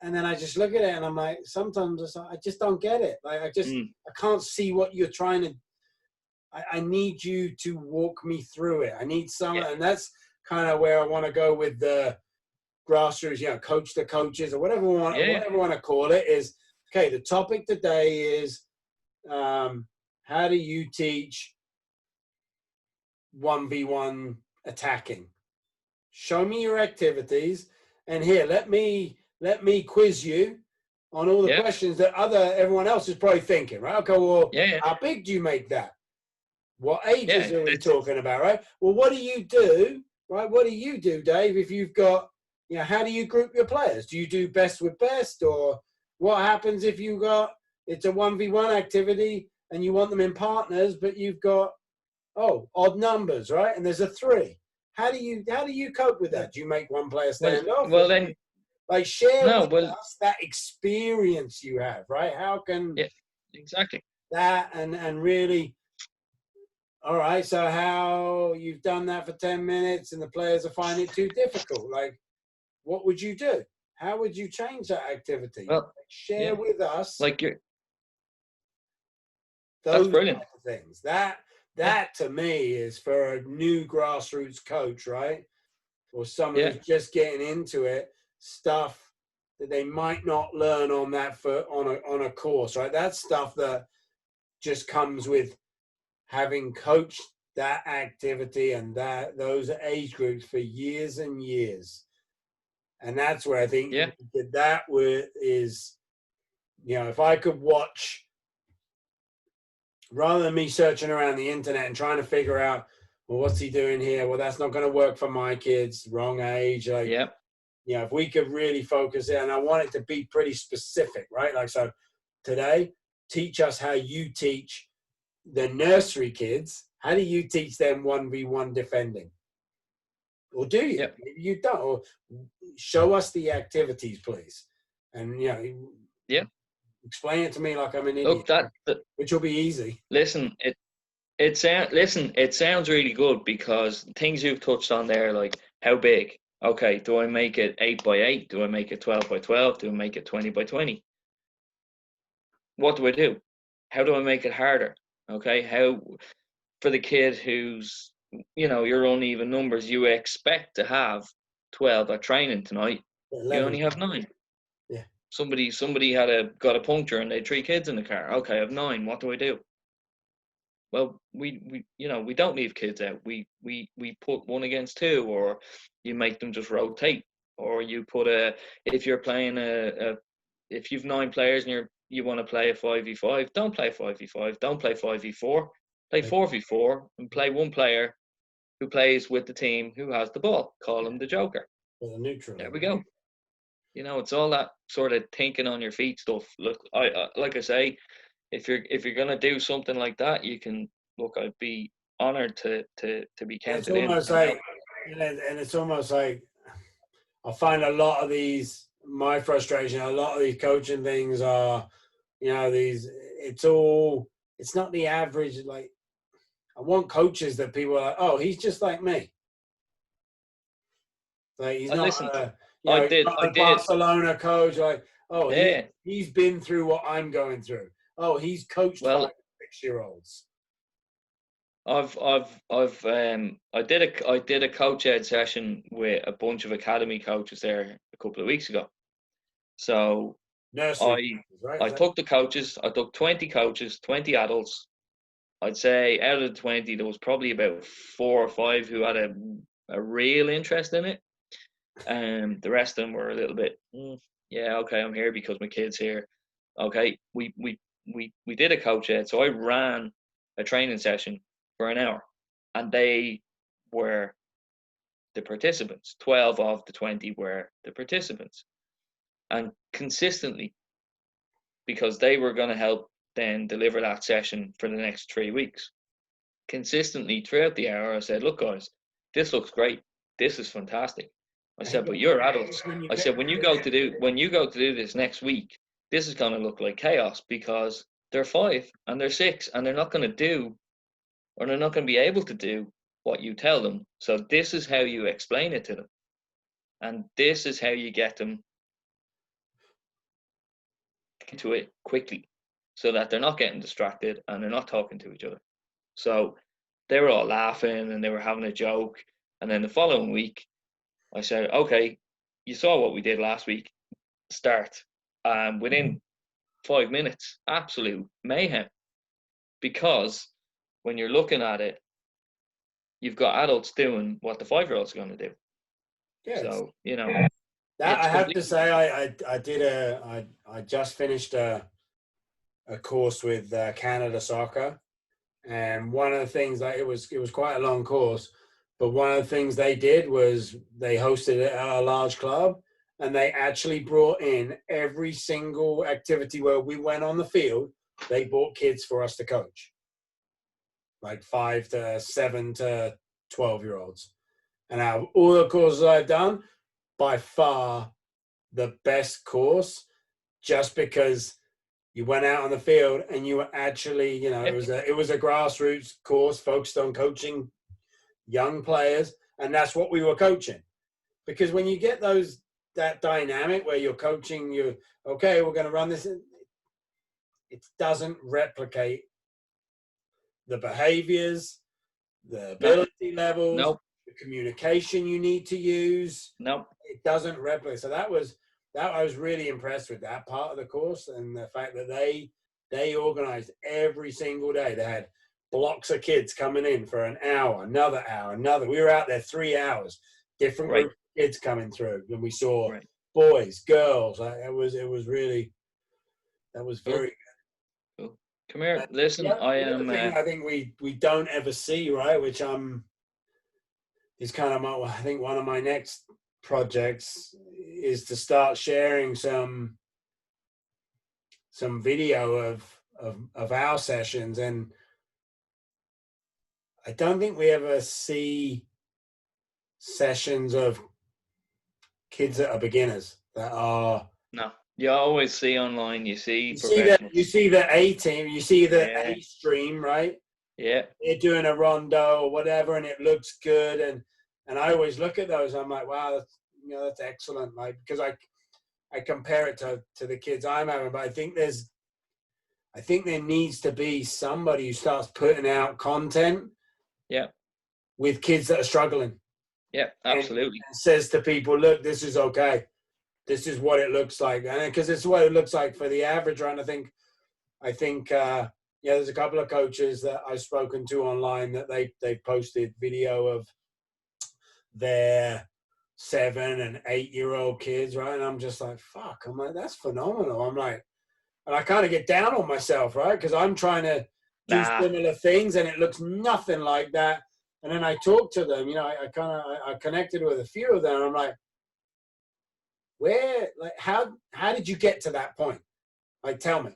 And then I just look at it and I'm like, sometimes I just don't get it. Like I can't see what you're trying to. I need you to walk me through it. I need someone, and that's kind of where I want to go with the grassroots, you know, coach the coaches or whatever whatever you want to call it. Is okay. The topic today is how do you teach 1v1 attacking? Show me your activities, and here let me quiz you on all the questions that everyone else is probably thinking, right? Okay, well, how big do you make that? What ages are we talking about, right? Well, what do you do, right? What do you do, Dave, if you've got, you know, how do you group your players? Do you do best with best, or what happens if you got, it's a 1v1 activity and you want them in partners, but you've got, odd numbers, right? And there's a 3. How do you cope with that? Do you make one player stand off? Well, then, like, share with us that experience you have, right? How can exactly that and really, all right, so how you've done that for 10 minutes and the players are finding it too difficult. Like, what would you do? How would you change that activity? Well, share with us like those that's brilliant. type of things. That to me is for a new grassroots coach, right? Or someone who's just getting into it, stuff that they might not learn on a course, right? That's stuff that just comes with having coached that activity and those age groups for years and years. And that's where I think that is, you know, if I could watch, rather than me searching around the internet and trying to figure out, well, what's he doing here? Well, that's not going to work for my kids. Wrong age. Like, you know, if we could really focus it, and I want it to be pretty specific, right? Like, so today, teach us how you teach the nursery kids. How do you teach them 1v1 defending? Or do you? Maybe you don't. Or show us the activities, please. And, you know, explain it to me like I'm an idiot. Look, which will be easy. Listen, it sounds really good, because things you've touched on there, like how big. Okay, do I make it 8x8? Do I make it 12x12? Do I make it 20x20? What do I do? How do I make it harder? Okay, how for the kid who's, you know, your uneven numbers, you expect to have 12 at training tonight. 11. You only have 9. Yeah. Somebody got a puncture and they had 3 kids in the car. Okay, I have 9. What do I do? Well, we you know, we don't leave kids out. We put 1 against 2, or you make them just rotate, or you put if you're playing if you've 9 players and you want to play a 5v5, don't play 5v5, don't play 5v4, play 4v4 and play 1 player who plays with the team who has the ball. Call him the joker. Or the neutral. There we go. You know, it's all that sort of thinking on your feet stuff. Look, I like I say, if you're gonna do something like that, you can look. I'd be honored to be counted in. It's almost like, and it's almost like I find a lot of these, my frustration, a lot of these coaching things are, you know, it's not the average. Like, I want coaches that people are like, oh, he's just like me. Like, he's not. I did. Barcelona coach, like, oh, he's been through what I'm going through. Oh, he's coached 5 6-year-olds. I did a coach ed session with a bunch of academy coaches there a couple of weeks ago. So I took the coaches. I took 20 coaches, 20 adults. I'd say out of the 20, there was probably about 4 or 5 who had a real interest in it. The rest of them were a little bit, okay, I'm here because my kid's here. Okay, we did a coach ed, so I ran a training session for an hour, and they were the participants. 12 of the 20 were the participants. And consistently, because they were going to help then deliver that session for the next 3 weeks, consistently throughout the hour, I said, look, guys, this looks great. This is fantastic. I said, but you're adults. I said, when you go to do this next week, this is going to look like chaos, because they're 5 and they're 6 and they're not going to do, or they're not going to be able to do what you tell them. So this is how you explain it to them. And this is how you get them into it quickly, so that they're not getting distracted and they're not talking to each other. So they were all laughing and they were having a joke. And then the following week, I said, okay, you saw what we did last week. Start. Within 5 minutes, absolute mayhem. Because when you're looking at it, you've got adults doing what the 5-year-olds are going to do. Yes. So, you know. That I have to say, I just finished a course with Canada Soccer, and one of the things that it was quite a long course, but one of the things they did was they hosted it at a large club, and they actually brought in every single activity where we went on the field. They brought kids for us to coach, like 5 to 7 to 12-year-olds, and out of all the courses I've done, by far the best course, just because you went out on the field and you were actually, it was a grassroots course focused on coaching young players, and that's what we were coaching. Because when you get that dynamic where you're coaching, okay, we're going to run this, it doesn't replicate the behaviors, the ability levels, the communication you need to use. It doesn't replicate. So that I was really impressed with that part of the course, and the fact that they organized every single day. They had blocks of kids coming in for an hour, another hour, another. We were out there 3 hours, different group of kids coming through, and we saw boys, girls. It was very good. Cool. Come here, listen. I think we don't ever see, right, which is kind of I think one of my next projects is to start sharing some video of our sessions. And I don't think we ever see sessions of kids that are beginners that are. No, you always see online, you see the A team, you see the A stream, right? Yeah. They're doing a rondo or whatever, and it looks good. And I always look at those. I'm like, wow, that's excellent. Like, because I compare it to the kids I'm having, but I think there needs to be somebody who starts putting out content. Yeah. With kids that are struggling. Yeah, absolutely. And says to people, look, this is okay. This is what it looks like. And because it's what it looks like for the average run. I think there's a couple of coaches that I've spoken to online that they posted video of their 7 and 8-year-old kids, right? And I'm just like, fuck. I'm like, that's phenomenal. I'm like, and I kind of get down on myself, right? Because I'm trying to do similar things, and it looks nothing like that. And then I talked to them, I connected with a few of them. And I'm like, how did you get to that point? Like, tell me.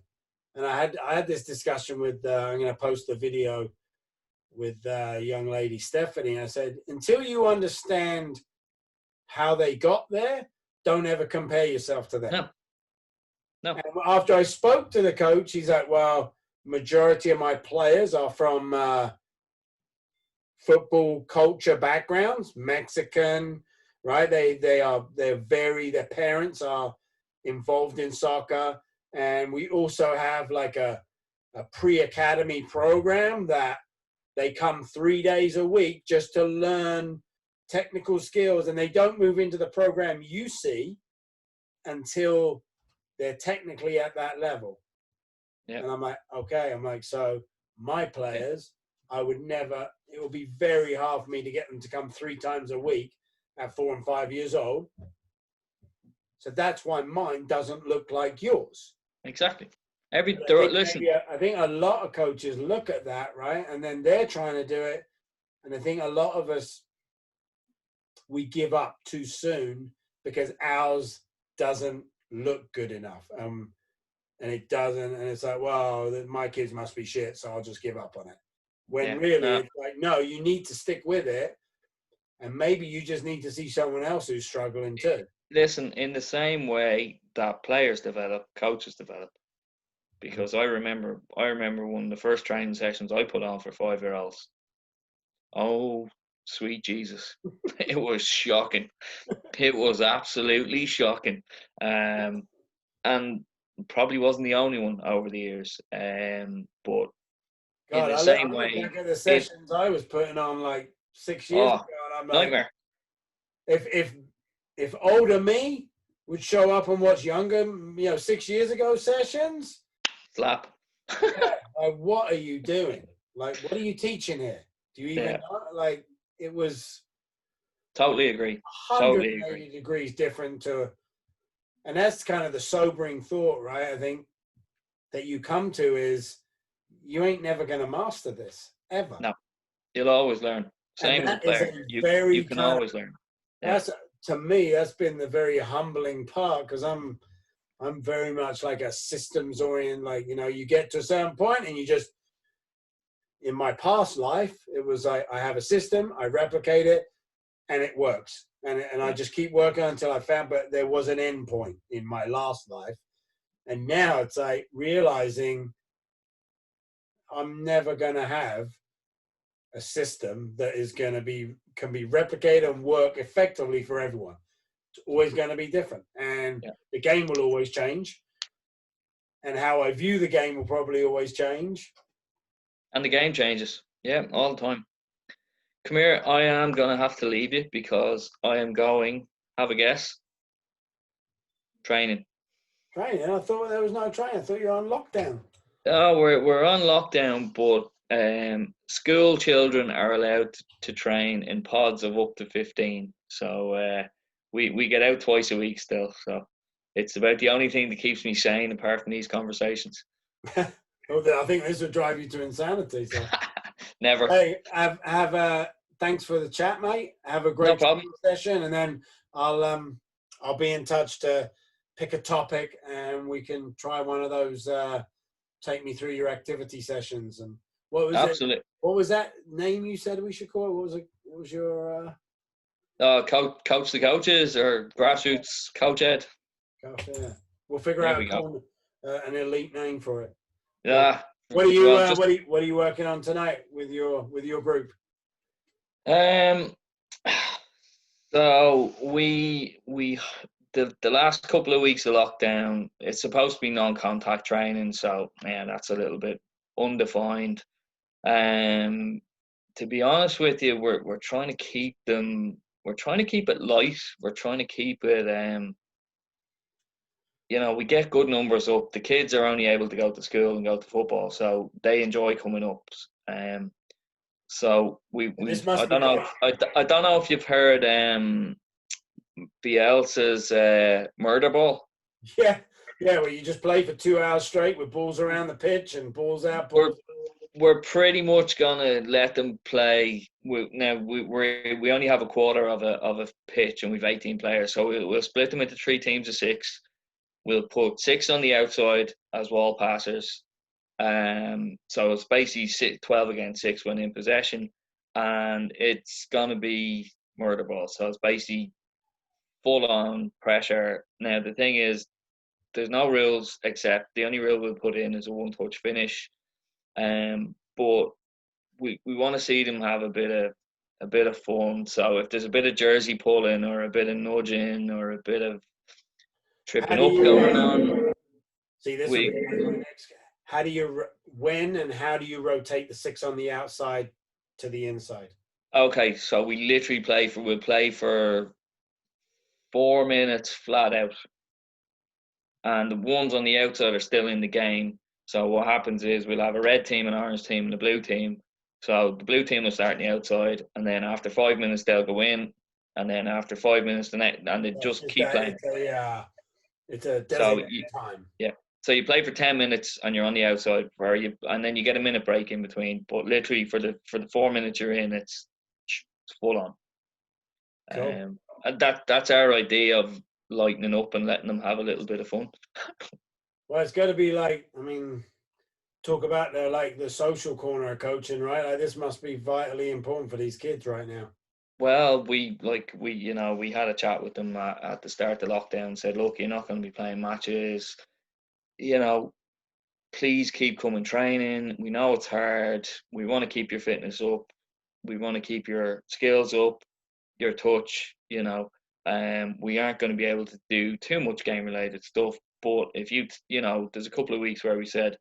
And I had this discussion with, I'm going to post a video with young lady Stephanie. I said, until you understand how they got there, don't ever compare yourself to them. No. And after I spoke to the coach, he's like, well, majority of my players are from football culture backgrounds, Mexican, right? Their parents are involved in soccer. And we also have like a pre-academy program that they come 3 days a week just to learn technical skills, and they don't move into the program you see until they're technically at that level. Yeah. And I'm like, okay. So my players, it would be very hard for me to get them to come 3 times a week at 4 and 5 years old. So that's why mine doesn't look like yours. Exactly. I think a lot of coaches look at that, right? And then they're trying to do it. And I think a lot of us we give up too soon because ours doesn't look good enough. And it doesn't, and it's like, well, my kids must be shit, so I'll just give up on it. When really, it's like, no, you need to stick with it, and maybe you just need to see someone else who's struggling too. Listen, in the same way that players develop, coaches develop. Because I remember one of the first training sessions I put on for 5-year-olds. Oh, sweet Jesus. It was shocking. It was absolutely shocking. And probably wasn't the only one over the years. But God, in the I same look way, back at the sessions I was putting on like 6 years ago, and I'm like, nightmare. If older me would show up and watch younger, 6 years ago sessions, Slap. like, what are you doing? Like, what are you teaching here? Do you even know? Like, it was Totally agree. 180 degrees different to, and that's kind of the sobering thought, right? I think that you come to is you ain't never going to master this ever. No, you'll always learn. Same as a player. You can always learn. That's, to me, that's been the very humbling part, because I'm very much like a systems oriented, like, you get to a certain point and you just, in my past life, it was like, I have a system, I replicate it, and it works. And I just keep working until I found, but there was an end point in my last life. And now it's like realizing I'm never going to have a system that is going to can be replicated and work effectively for everyone. It's always going to be different. And the game will always change. And how I view the game will probably always change. And the game changes. Yeah, all the time. Come here, I am going to have to leave you because I am going, have a guess, training. Training? I thought there was no training. I thought you were on lockdown. Oh, we're on lockdown, but school children are allowed to train in pods of up to 15. So we get out twice a week still. So it's about the only thing that keeps me sane apart from these conversations. I think this would drive you to insanity. So. Never. Hey, thanks for the chat, mate. Have a great session, and then I'll be in touch to pick a topic, and we can try one of those. Take me through your activity sessions. And what was Absolutely. What was that name you said we should call it? What was it? What was your coach the coaches, or Grassroots Coach Ed? Gosh, yeah. We'll figure out an elite name for it. Yeah. What are you what are you working on tonight with your group? So we the last couple of weeks of lockdown, it's supposed to be non-contact training, so that's a little bit undefined. To be honest with you, we're trying to keep them. We're trying to keep it light. We're trying to keep it. We get good numbers up. The kids are only able to go to school and go to football, so they enjoy coming up. So I don't know. I don't know if you've heard Bielsa's murder ball. Yeah, where you just play for 2 hours straight with balls around the pitch and balls out. We're pretty much gonna let them play. We only have a quarter of a pitch, and we've 18 players, so we'll split them into 3 teams of 6. We'll put 6 on the outside as wall passers. So it's basically 12 against 6 when in possession, and it's gonna be murder ball. So it's basically full on pressure. Now the thing is, there's no rules, except the only rule we'll put in is a 1-touch finish. But we want to see them have a bit of fun. So if there's a bit of jersey pulling or a bit of nudging or a bit of tripping up going on, see this. How do you rotate the 6 on the outside to the inside? Okay, so we'll play for 4 minutes flat out, and the ones on the outside are still in the game. So what happens is we'll have a red team, an orange team, and a blue team. So the blue team will start on the outside, and then after 5 minutes they'll go in, and then after 5 minutes and they just keep playing. It's a designated time. Yeah. So you play for 10 minutes and you're on the outside, and then you get a minute break in between. But literally for the 4 minutes you're in, it's full on. Cool. And that's our idea of lightening up and letting them have a little bit of fun. Well, it's got to be like, I mean, talk about the social corner of coaching, right? Like this must be vitally important for these kids right now. Well, we had a chat with them at the start of lockdown and said, look, you're not going to be playing matches, please keep coming training. We know it's hard. We want to keep your fitness up. We want to keep your skills up, your touch, we aren't going to be able to do too much game related stuff. But if there's a couple of weeks where we said,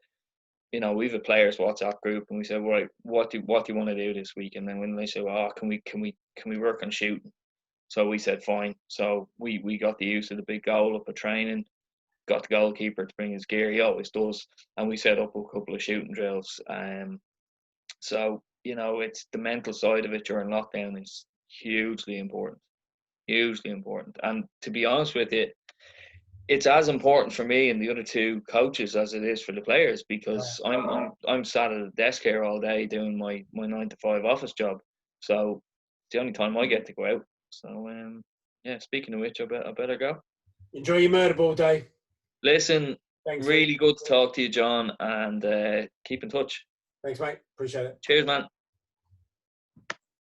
we have a players WhatsApp group and we said, right, what do you want to do this week? And then when they said, well, can we work on shooting? So we said, fine. So we got the use of the big goal up at training, got the goalkeeper to bring his gear. He always does. And we set up a couple of shooting drills. So, it's the mental side of it during lockdown is hugely important. Hugely important. And to be honest with you, it's as important for me and the other two coaches as it is for the players, because I'm sat at a desk here all day doing my 9 to 5 office job. So it's the only time I get to go out. So speaking of which, I better go. Enjoy your murder ball day. Listen, Thanks, really good to talk to you, John, and keep in touch. Thanks, mate. Appreciate it. Cheers, man.